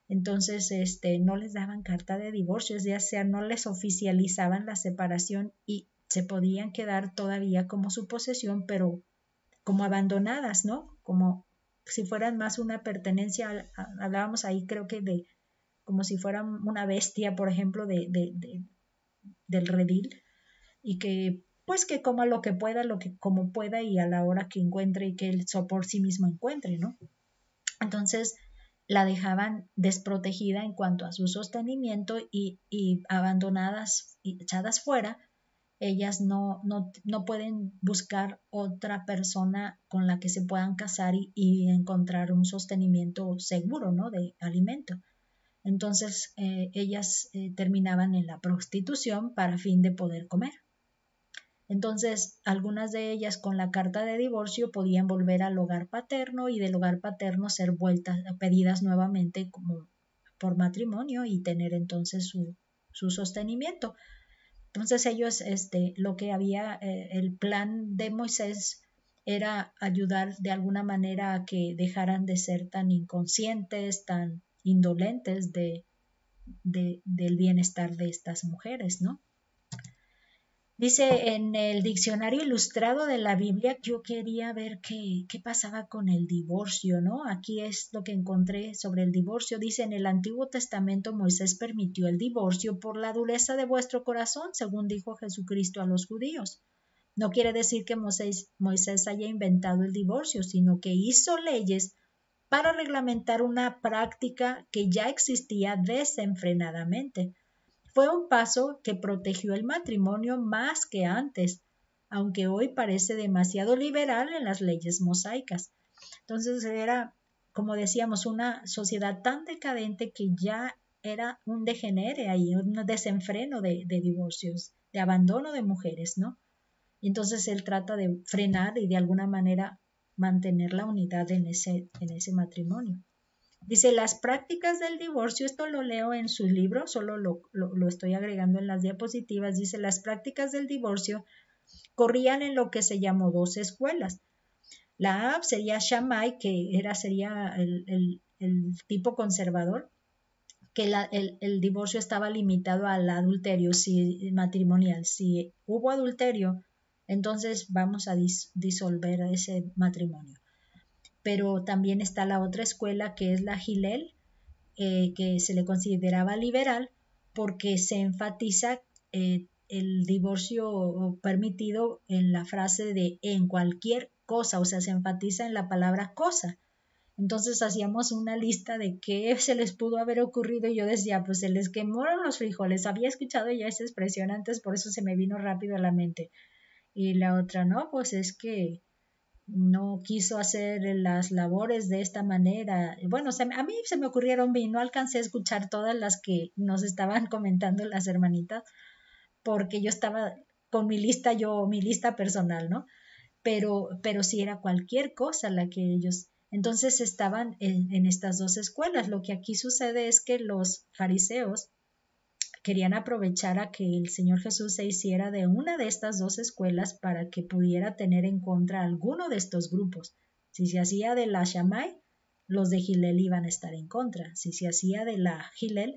entonces no les daban carta de divorcio, ya sea no les oficializaban la separación y se podían quedar todavía como su posesión, pero como abandonadas, ¿no? Como si fueran más una pertenencia, hablábamos ahí creo que de como si fueran una bestia, por ejemplo, del redil, y que pues que coma lo que pueda, como pueda y a la hora que encuentre y que él por sí mismo encuentre, ¿no? Entonces la dejaban desprotegida en cuanto a su sostenimiento y abandonadas y echadas fuera. Ellas no pueden buscar otra persona con la que se puedan casar y encontrar un sostenimiento seguro, ¿no? De alimento. Entonces ellas terminaban en la prostitución para fin de poder comer. Entonces, algunas de ellas con la carta de divorcio podían volver al hogar paterno y del hogar paterno ser pedidas nuevamente como por matrimonio y tener entonces su sostenimiento. Entonces ellos, lo que había, el plan de Moisés era ayudar de alguna manera a que dejaran de ser tan inconscientes, tan indolentes del bienestar de estas mujeres, ¿no? Dice en el diccionario ilustrado de la Biblia, yo quería ver qué pasaba con el divorcio, ¿no? Aquí es lo que encontré sobre el divorcio. Dice, en el Antiguo Testamento Moisés permitió el divorcio por la dureza de vuestro corazón, según dijo Jesucristo a los judíos. No quiere decir que Moisés haya inventado el divorcio, sino que hizo leyes para reglamentar una práctica que ya existía desenfrenadamente. Fue un paso que protegió el matrimonio más que antes, aunque hoy parece demasiado liberal en las leyes mosaicas. Entonces era, como decíamos, una sociedad tan decadente que ya era un degenere ahí, un desenfreno de divorcios, de abandono de mujeres, ¿no? Y entonces él trata de frenar y de alguna manera mantener la unidad en ese matrimonio. Dice, las prácticas del divorcio, esto lo leo en su libro, solo lo estoy agregando en las diapositivas, dice, las prácticas del divorcio corrían en lo que se llamó dos escuelas. La A sería Shammai, que sería el tipo conservador, que el divorcio estaba limitado al adulterio matrimonial. Si hubo adulterio, entonces vamos a disolver ese matrimonio. Pero también está la otra escuela que es la Hillel, que se le consideraba liberal porque se enfatiza el divorcio permitido en la frase de en cualquier cosa, o sea, se enfatiza en la palabra cosa. Entonces hacíamos una lista de qué se les pudo haber ocurrido y yo decía, pues se les quemaron los frijoles. Había escuchado ya esa expresión antes, por eso se me vino rápido a la mente. Y la otra, no, pues es que no quiso hacer las labores de esta manera. Bueno, a mí se me ocurrieron y no alcancé a escuchar todas las que nos estaban comentando las hermanitas, porque yo estaba con mi lista personal, ¿no? Pero sí era cualquier cosa la que ellos. Entonces estaban en estas dos escuelas. Lo que aquí sucede es que los fariseos querían aprovechar a que el Señor Jesús se hiciera de una de estas dos escuelas para que pudiera tener en contra alguno de estos grupos. Si se hacía de la Shammai, los de Hillel iban a estar en contra. Si se hacía de la Hillel,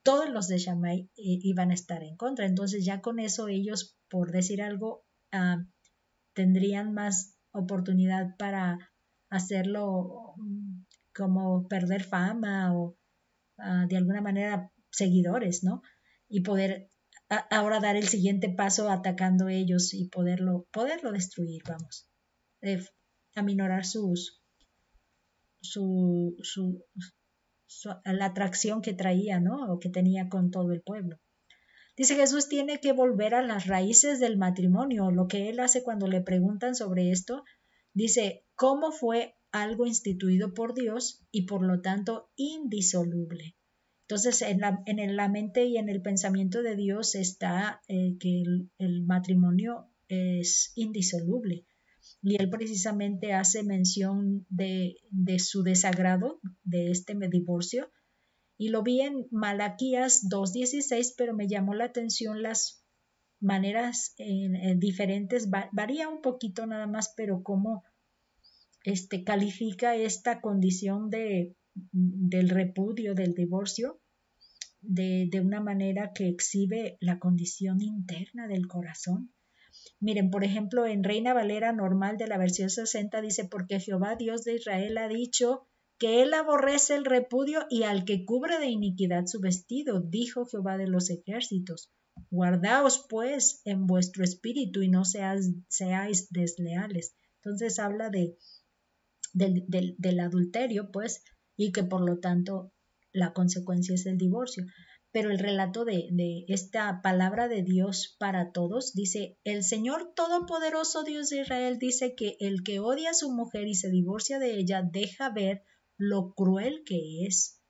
todos los de Shammai iban a estar en contra. Entonces ya con eso ellos, por decir algo, tendrían más oportunidad para hacerlo como perder fama o de alguna manera seguidores, ¿no? Y poder ahora dar el siguiente paso atacando ellos y poderlo destruir, vamos, aminorar la atracción que traía, ¿no? O que tenía con todo el pueblo. Dice Jesús tiene que volver a las raíces del matrimonio. Lo que él hace cuando le preguntan sobre esto, dice, ¿cómo fue algo instituido por Dios y por lo tanto indisoluble? Entonces, en la mente y en el pensamiento de Dios está que el matrimonio es indisoluble. Y él precisamente hace mención de su desagrado de este divorcio. Y lo vi en Malaquías 2:16, pero me llamó la atención las maneras diferentes. Varía un poquito nada más, pero cómo califica esta condición del repudio, del divorcio, de una manera que exhibe la condición interna del corazón. Miren, por ejemplo, en Reina Valera normal de la versión 60 dice, porque Jehová Dios de Israel ha dicho que él aborrece el repudio y al que cubre de iniquidad su vestido, dijo Jehová de los ejércitos. Guardaos pues en vuestro espíritu y no seáis desleales. Entonces habla del adulterio, pues, y que por lo tanto la consecuencia es el divorcio. Pero el relato de esta palabra de Dios para todos dice, el Señor Todopoderoso Dios de Israel dice que el que odia a su mujer y se divorcia de ella deja ver lo cruel que es.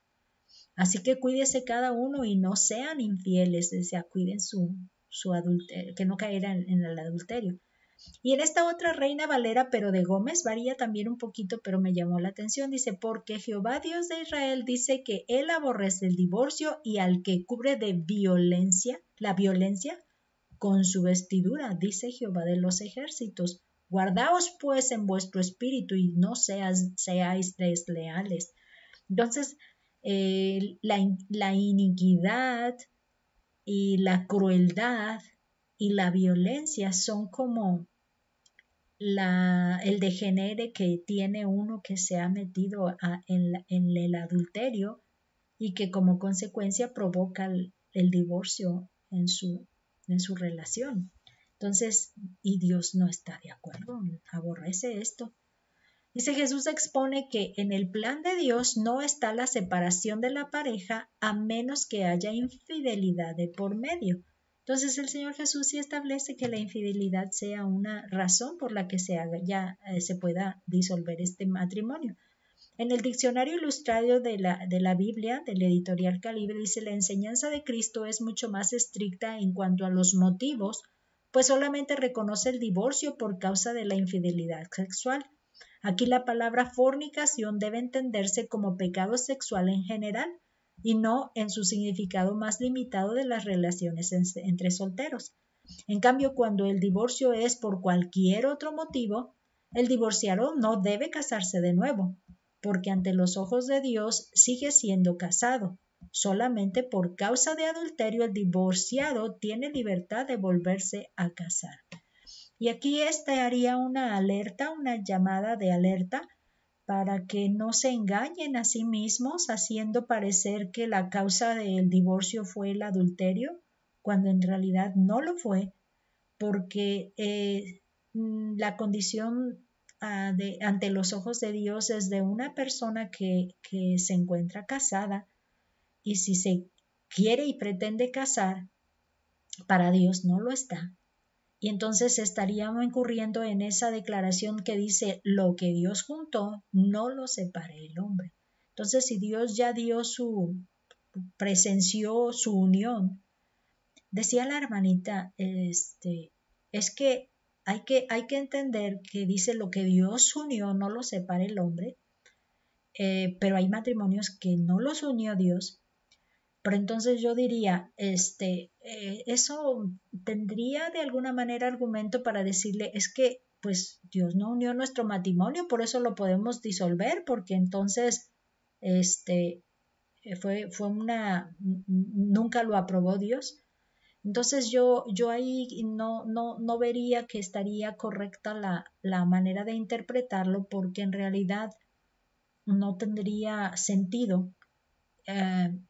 Así que cuídese cada uno y no sean infieles, o sea, cuiden su adulterio, que no caerán en el adulterio. Y en esta otra Reina Valera, pero de Gómez, varía también un poquito, pero me llamó la atención. Dice, porque Jehová Dios de Israel dice que él aborrece el divorcio y al que cubre de violencia, la violencia, con su vestidura, dice Jehová de los ejércitos. Guardaos pues en vuestro espíritu y no seáis desleales. Entonces, la iniquidad y la crueldad y la violencia son como el degenere que tiene uno que se ha metido en el adulterio y que como consecuencia provoca el divorcio en su relación. Entonces, y Dios no está de acuerdo, aborrece esto. Dice Jesús expone que en el plan de Dios no está la separación de la pareja a menos que haya infidelidad de por medio. Entonces el Señor Jesús sí establece que la infidelidad sea una razón por la que se pueda disolver este matrimonio. En el diccionario ilustrado de la Biblia, del editorial Calibre, dice la enseñanza de Cristo es mucho más estricta en cuanto a los motivos, pues solamente reconoce el divorcio por causa de la infidelidad sexual. Aquí la palabra fornicación debe entenderse como pecado sexual en general y no en su significado más limitado de las relaciones entre solteros. En cambio, cuando el divorcio es por cualquier otro motivo, el divorciado no debe casarse de nuevo, porque ante los ojos de Dios sigue siendo casado. Solamente por causa de adulterio el divorciado tiene libertad de volverse a casar. Y aquí haría una alerta, una llamada de alerta para que no se engañen a sí mismos haciendo parecer que la causa del divorcio fue el adulterio, cuando en realidad no lo fue, porque la condición ante los ojos de Dios es de una persona que se encuentra casada, y si se quiere y pretende casar, para Dios no lo está. Y entonces estaríamos incurriendo en esa declaración que dice: lo que Dios juntó, no lo separe el hombre. Entonces, si Dios ya presenció su unión, decía la hermanita, es que hay que entender que dice: lo que Dios unió, no lo separe el hombre, pero hay matrimonios que no los unió Dios. Pero entonces yo diría, eso tendría de alguna manera argumento para decirle: es que pues Dios no unió nuestro matrimonio, por eso lo podemos disolver, porque entonces nunca lo aprobó Dios. Entonces yo ahí no vería que estaría correcta la manera de interpretarlo, porque en realidad no tendría sentido.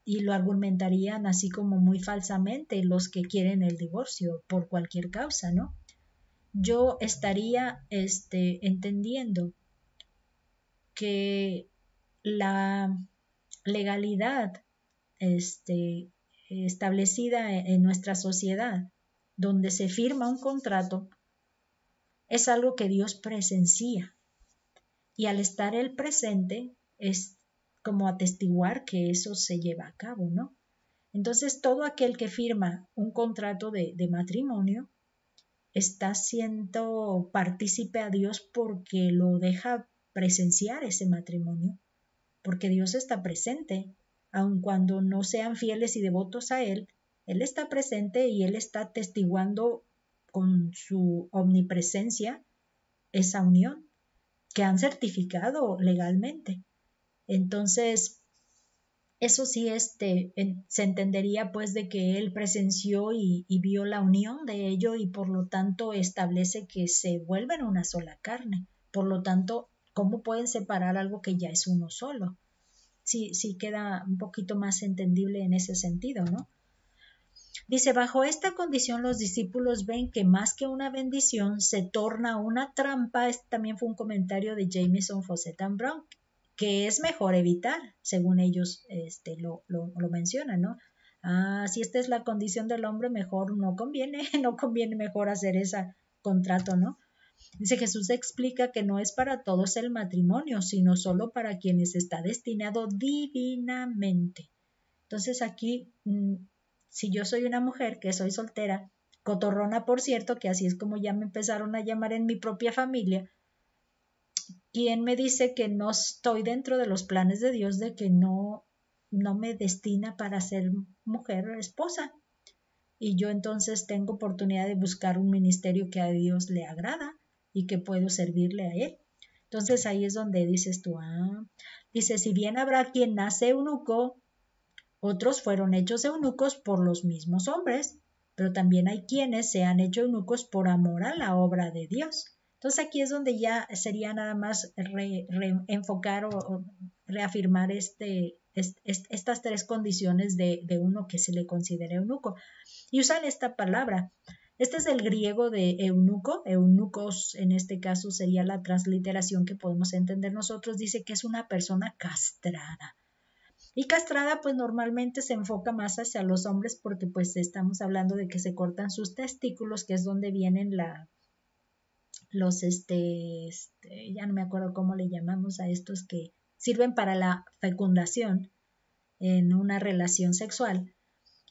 Y lo argumentarían así como muy falsamente los que quieren el divorcio por cualquier causa, ¿no? Yo estaría entendiendo que la legalidad establecida en nuestra sociedad, donde se firma un contrato, es algo que Dios presencia, y al estar Él presente es como atestiguar que eso se lleva a cabo, ¿no? Entonces, todo aquel que firma un contrato de matrimonio está siendo partícipe a Dios, porque lo deja presenciar ese matrimonio, porque Dios está presente, aun cuando no sean fieles y devotos a Él está presente y Él está atestiguando con su omnipresencia esa unión que han certificado legalmente. Entonces, eso sí, se entendería pues de que Él presenció y vio la unión de ello, y por lo tanto establece que se vuelven una sola carne. Por lo tanto, ¿cómo pueden separar algo que ya es uno solo? Sí, queda un poquito más entendible en ese sentido, ¿no? Dice: bajo esta condición los discípulos ven que más que una bendición se torna una trampa. Este también fue un comentario de Jameson, Fausset and Brown, que es mejor evitar, según ellos lo mencionan, ¿no? Si esta es la condición del hombre, mejor no conviene, no conviene mejor hacer ese contrato, ¿no? Dice: Jesús explica que no es para todos el matrimonio, sino solo para quienes está destinado divinamente. Entonces aquí, si yo soy una mujer que soy soltera, cotorrona por cierto, que así es como ya me empezaron a llamar en mi propia familia, ¿quién me dice que no estoy dentro de los planes de Dios, de que no me destina para ser mujer o esposa? Y yo entonces tengo oportunidad de buscar un ministerio que a Dios le agrada y que puedo servirle a Él. Entonces ahí es donde dices tú, dice: si bien habrá quien nace eunuco, otros fueron hechos eunucos por los mismos hombres, pero también hay quienes se han hecho eunucos por amor a la obra de Dios. Entonces aquí es donde ya sería nada más enfocar o reafirmar estas tres condiciones de uno que se le considera eunuco. Y usan esta palabra. Este es el griego de eunuco, eunucos en este caso sería la transliteración que podemos entender nosotros. Dice que es una persona castrada. Y castrada pues normalmente se enfoca más hacia los hombres, porque pues estamos hablando de que se cortan sus testículos, que es donde vienen los ya no me acuerdo cómo le llamamos a estos que sirven para la fecundación en una relación sexual.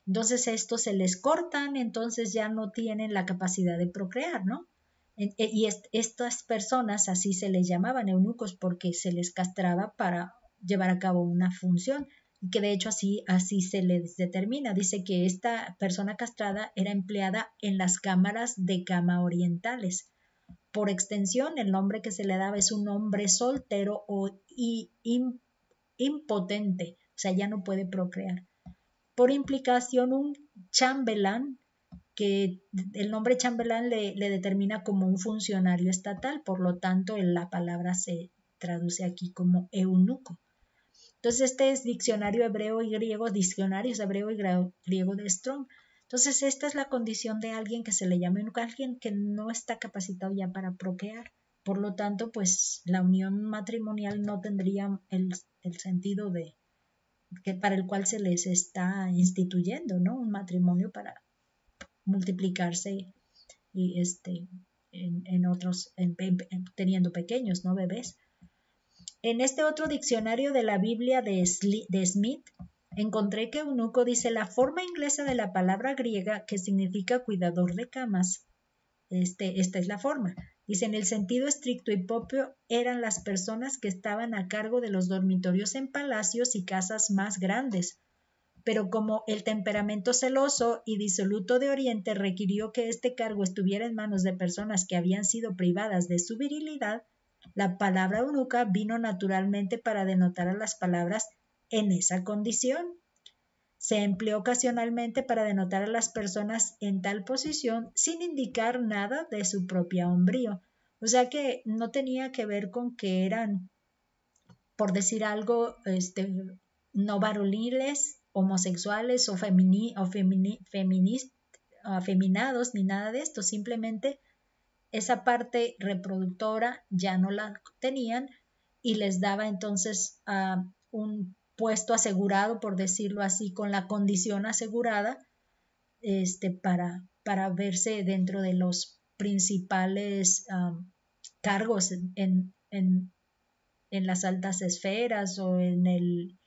Entonces estos se les cortan, entonces ya no tienen la capacidad de procrear, ¿no? Y estas personas así se les llamaban eunucos, porque se les castraba para llevar a cabo una función, y que de hecho así se les determina. Dice que esta persona castrada era empleada en las cámaras de cama orientales. Por extensión, el nombre que se le daba es un hombre soltero o impotente, o sea, ya no puede procrear. Por implicación, un chambelán, que el nombre chambelán le determina como un funcionario estatal, por lo tanto la palabra se traduce aquí como eunuco. Entonces este es diccionario hebreo y griego, diccionarios hebreo y griego de Strong. Entonces esta es la condición de alguien que se le llama eunuco, alguien que no está capacitado ya para procrear. Por lo tanto, pues la unión matrimonial no tendría el sentido para el cual se les está instituyendo, ¿no? Un matrimonio para multiplicarse y teniendo pequeños, ¿no? Bebés. En este otro diccionario de la Biblia de Smith, encontré que eunuco dice la forma inglesa de la palabra griega que significa cuidador de camas. Esta es la forma. Dice, en el sentido estricto y propio, eran las personas que estaban a cargo de los dormitorios en palacios y casas más grandes. Pero como el temperamento celoso y disoluto de Oriente requirió que este cargo estuviera en manos de personas que habían sido privadas de su virilidad, la palabra eunuca vino naturalmente para denotar a las palabras en esa condición. Se empleó ocasionalmente para denotar a las personas en tal posición sin indicar nada de su propio hombrío. O sea que no tenía que ver con que eran, por decir algo, no varoniles, homosexuales o afeminados, ni nada de esto. Simplemente esa parte reproductora ya no la tenían y les daba entonces un puesto asegurado, por decirlo así, con la condición asegurada para verse dentro de los principales cargos en las altas esferas o en el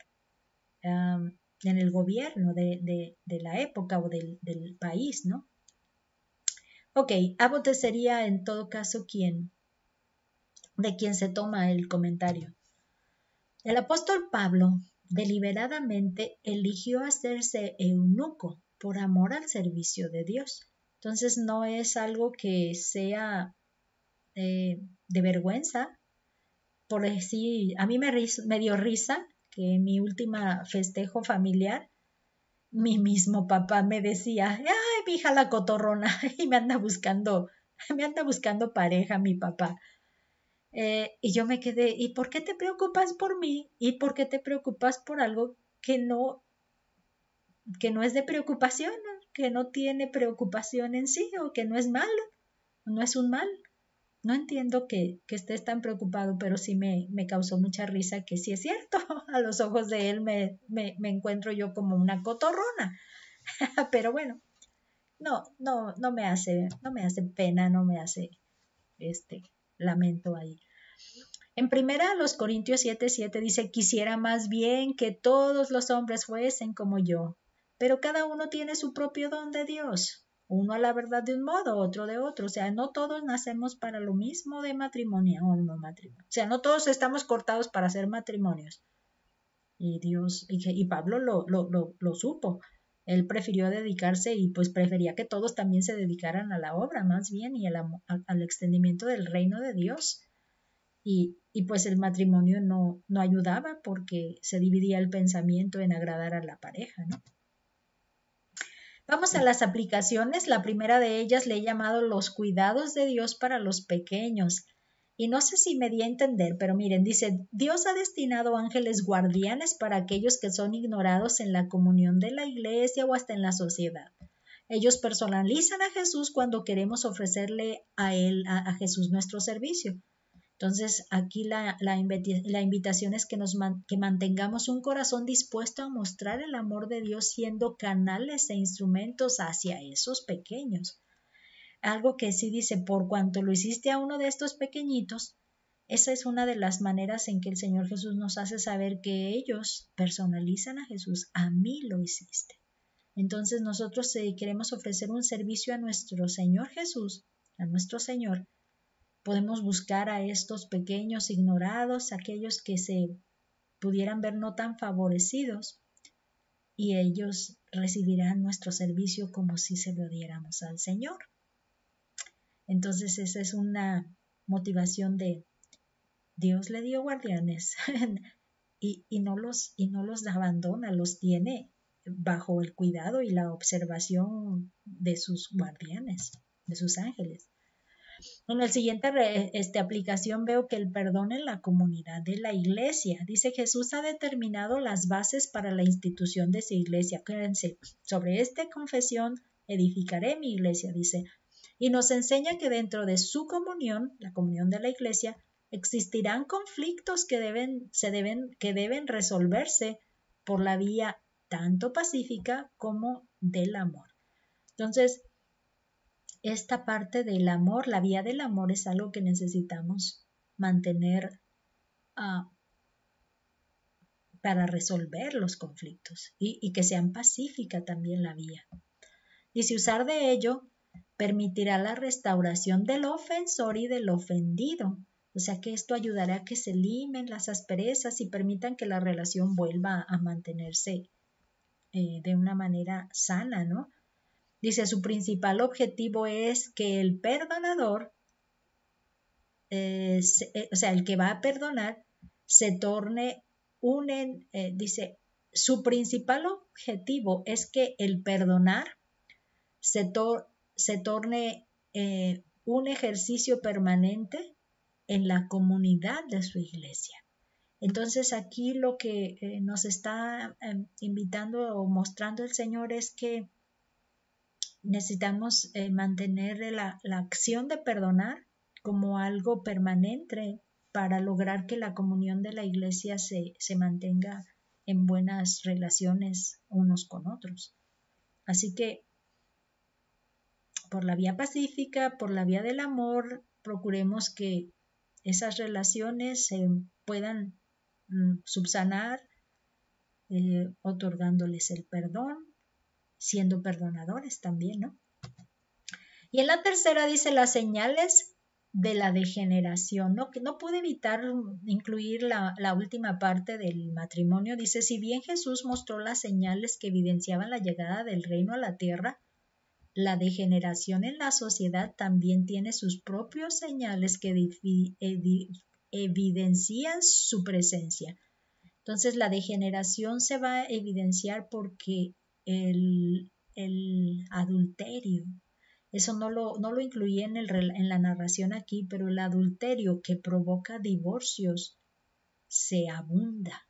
gobierno de la época o del país, ¿no? Ok, Abbott sería en todo caso de quien se toma el comentario. El apóstol Pablo deliberadamente eligió hacerse eunuco por amor al servicio de Dios. Entonces no es algo que sea de vergüenza. Por decir, a mí me dio risa que en mi última festejo familiar, mi mismo papá me decía, ay, mi hija la cotorrona, y me anda buscando pareja mi papá. Y yo me quedé, ¿y por qué te preocupas por mí? ¿Y por qué te preocupas por algo que no es de preocupación, que no tiene preocupación en sí, o que no es malo, no es un mal? No entiendo que estés tan preocupado, pero sí me causó mucha risa que sí es cierto. A los ojos de él me encuentro yo como una cotorrona. Pero bueno, no me hace pena, no me hace lamento ahí. En primera, los Corintios 7:7 dice, quisiera más bien que todos los hombres fuesen como yo, pero cada uno tiene su propio don de Dios. Uno a la verdad de un modo, otro de otro. O sea, no todos nacemos para lo mismo de matrimonio o no matrimonio. O sea, no todos estamos cortados para hacer matrimonios. Y Dios, y Pablo lo supo. Él prefirió dedicarse y pues prefería que todos también se dedicaran a la obra más bien y al extendimiento del reino de Dios. Y pues el matrimonio no ayudaba porque se dividía el pensamiento en agradar a la pareja, ¿no? Vamos a las aplicaciones. La primera de ellas le he llamado los cuidados de Dios para los pequeños. Y no sé si me di a entender, pero miren, dice, Dios ha destinado ángeles guardianes para aquellos que son ignorados en la comunión de la iglesia o hasta en la sociedad. Ellos personalizan a Jesús cuando queremos ofrecerle a él, a Jesús, nuestro servicio. Entonces, aquí la invitación es que mantengamos un corazón dispuesto a mostrar el amor de Dios siendo canales e instrumentos hacia esos pequeños. Algo que sí dice, por cuanto lo hiciste a uno de estos pequeñitos, esa es una de las maneras en que el Señor Jesús nos hace saber que ellos personalizan a Jesús. A mí lo hiciste. Entonces nosotros queremos ofrecer un servicio a nuestro Señor Jesús, a nuestro Señor. Podemos buscar a estos pequeños ignorados, aquellos que se pudieran ver no tan favorecidos, y ellos recibirán nuestro servicio como si se lo diéramos al Señor. Entonces esa es una motivación de Dios le dio guardianes y no los abandona, los tiene bajo el cuidado y la observación de sus guardianes, de sus ángeles. En el siguiente aplicación veo que el perdón en la comunidad de la iglesia. Dice, Jesús ha determinado las bases para la institución de su iglesia. Acuérdense, sobre esta confesión edificaré mi iglesia, dice. Y nos enseña que dentro de su comunión, la comunión de la iglesia, existirán conflictos que deben resolverse por la vía tanto pacífica como del amor. Entonces, esta parte del amor, la vía del amor, es algo que necesitamos mantener para resolver los conflictos y que sean pacífica también la vía. Y si usar de ello permitirá la restauración del ofensor y del ofendido. O sea que esto ayudará a que se limen las asperezas y permitan que la relación vuelva a mantenerse de una manera sana, ¿no? Dice, su principal objetivo es que el perdonador, o sea, el que va a perdonar, se torne dice, su principal objetivo es que el perdonar se torne un ejercicio permanente en la comunidad de su iglesia. Entonces aquí lo que nos está invitando o mostrando el Señor es que necesitamos mantener la acción de perdonar como algo permanente para lograr que la comunión de la iglesia se mantenga en buenas relaciones unos con otros. Así que por la vía pacífica, por la vía del amor, procuremos que esas relaciones se puedan subsanar, otorgándoles el perdón, siendo perdonadores también, ¿no? Y en la tercera dice las señales de la degeneración, ¿no? Que no pude evitar incluir la última parte del matrimonio. Dice, si bien Jesús mostró las señales que evidenciaban la llegada del reino a la tierra, la degeneración en la sociedad también tiene sus propios señales que evidencian su presencia. Entonces la degeneración se va a evidenciar porque el adulterio, eso no lo incluí en la narración aquí, pero el adulterio que provoca divorcios se abunda.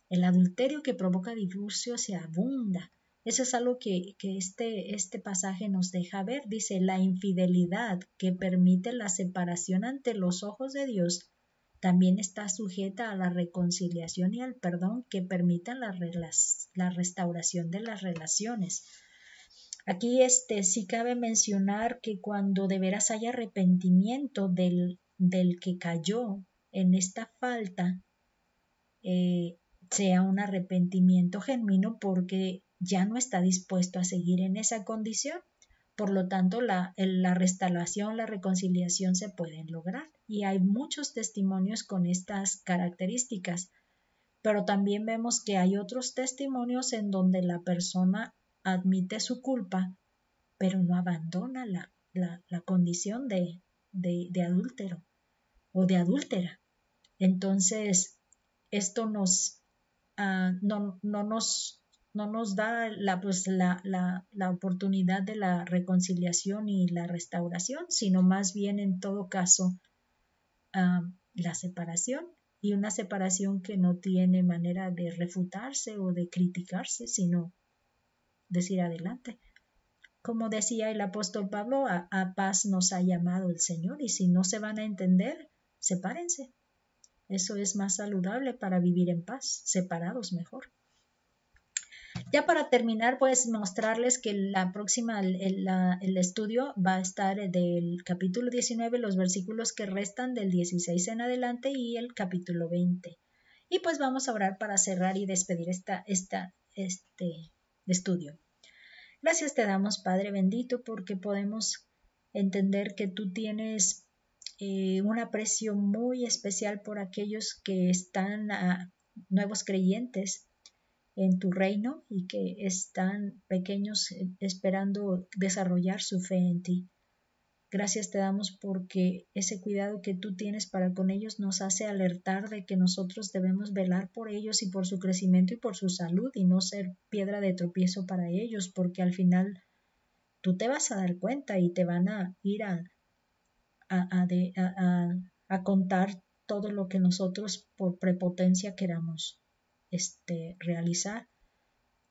El adulterio que provoca divorcio se abunda. Eso es algo que este pasaje nos deja ver. Dice, la infidelidad que permite la separación ante los ojos de Dios también está sujeta a la reconciliación y al perdón que permitan la restauración de las relaciones. Aquí sí cabe mencionar que cuando de veras hay arrepentimiento del que cayó en esta falta, sea un arrepentimiento genuino porque ya no está dispuesto a seguir en esa condición. Por lo tanto, la restauración, la reconciliación se pueden lograr. Y hay muchos testimonios con estas características. Pero también vemos que hay otros testimonios en donde la persona admite su culpa, pero no abandona la condición de adúltero o de adúltera. Entonces, esto no nos da la oportunidad de la reconciliación y la restauración, sino más bien en todo caso la separación, y una separación que no tiene manera de refutarse o de criticarse, sino decir adelante. Como decía el apóstol Pablo, a paz nos ha llamado el Señor, y si no se van a entender, sepárense. Eso es más saludable para vivir en paz, separados mejor. Ya para terminar, pues mostrarles que la próxima, el estudio va a estar del capítulo 19, los versículos que restan del 16 en adelante, y el capítulo 20. Y pues vamos a orar para cerrar y despedir este estudio. Gracias te damos, Padre bendito, porque podemos entender que tú tienes un aprecio muy especial por aquellos que están nuevos creyentes en tu reino y que están pequeños esperando desarrollar su fe en ti. Gracias te damos porque ese cuidado que tú tienes para con ellos nos hace alertar de que nosotros debemos velar por ellos y por su crecimiento y por su salud, y no ser piedra de tropiezo para ellos, porque al final tú te vas a dar cuenta y te van a ir a a contar todo lo que nosotros por prepotencia queramos realizar.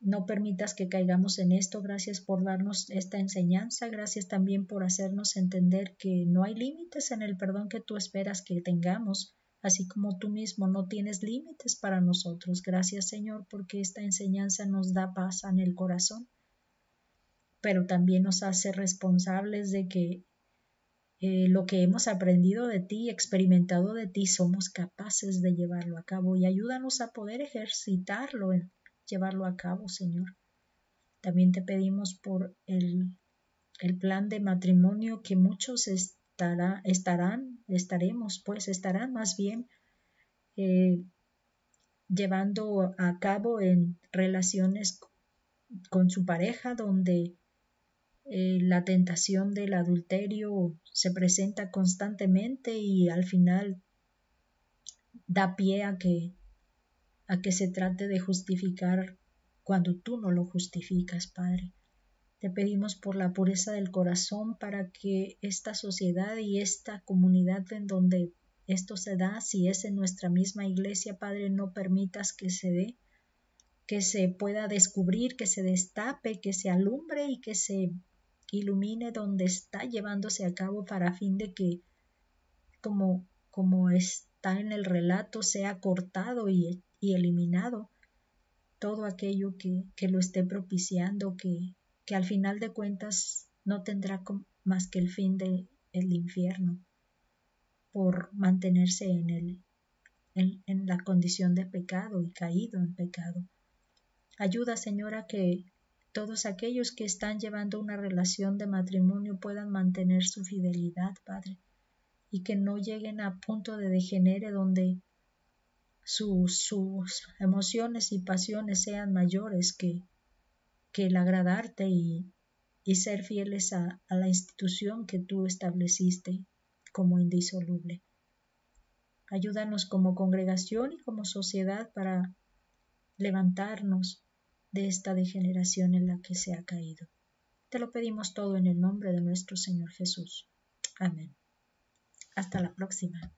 No permitas que caigamos en esto. Gracias por darnos esta enseñanza. Gracias también por hacernos entender que no hay límites en el perdón que tú esperas que tengamos, así como tú mismo no tienes límites para nosotros. Gracias, Señor, porque esta enseñanza nos da paz en el corazón, pero también nos hace responsables de que lo que hemos aprendido de ti, experimentado de ti, somos capaces de llevarlo a cabo, y ayúdanos a poder ejercitarlo, llevarlo a cabo, Señor. También te pedimos por el plan de matrimonio que muchos estarán más bien llevando a cabo en relaciones con su pareja, donde la tentación del adulterio se presenta constantemente y al final da pie a que se trate de justificar cuando tú no lo justificas, Padre. Te pedimos por la pureza del corazón para que esta sociedad y esta comunidad en donde esto se da, si es en nuestra misma iglesia, Padre, no permitas que se dé, que se pueda descubrir, que se destape, que se alumbre y que se ilumine donde está llevándose a cabo, para fin de que, como está en el relato, sea cortado y eliminado todo aquello que lo esté propiciando, que al final de cuentas no tendrá más que el fin del infierno por mantenerse en la condición de pecado y caído en pecado. Ayuda, Señora, que todos aquellos que están llevando una relación de matrimonio puedan mantener su fidelidad, Padre, y que no lleguen a punto de degenere donde sus emociones y pasiones sean mayores que el agradarte y ser fieles a la institución que tú estableciste como indisoluble. Ayúdanos como congregación y como sociedad para levantarnos de esta degeneración en la que se ha caído. Te lo pedimos todo en el nombre de nuestro Señor Jesús. Amén. Hasta la próxima.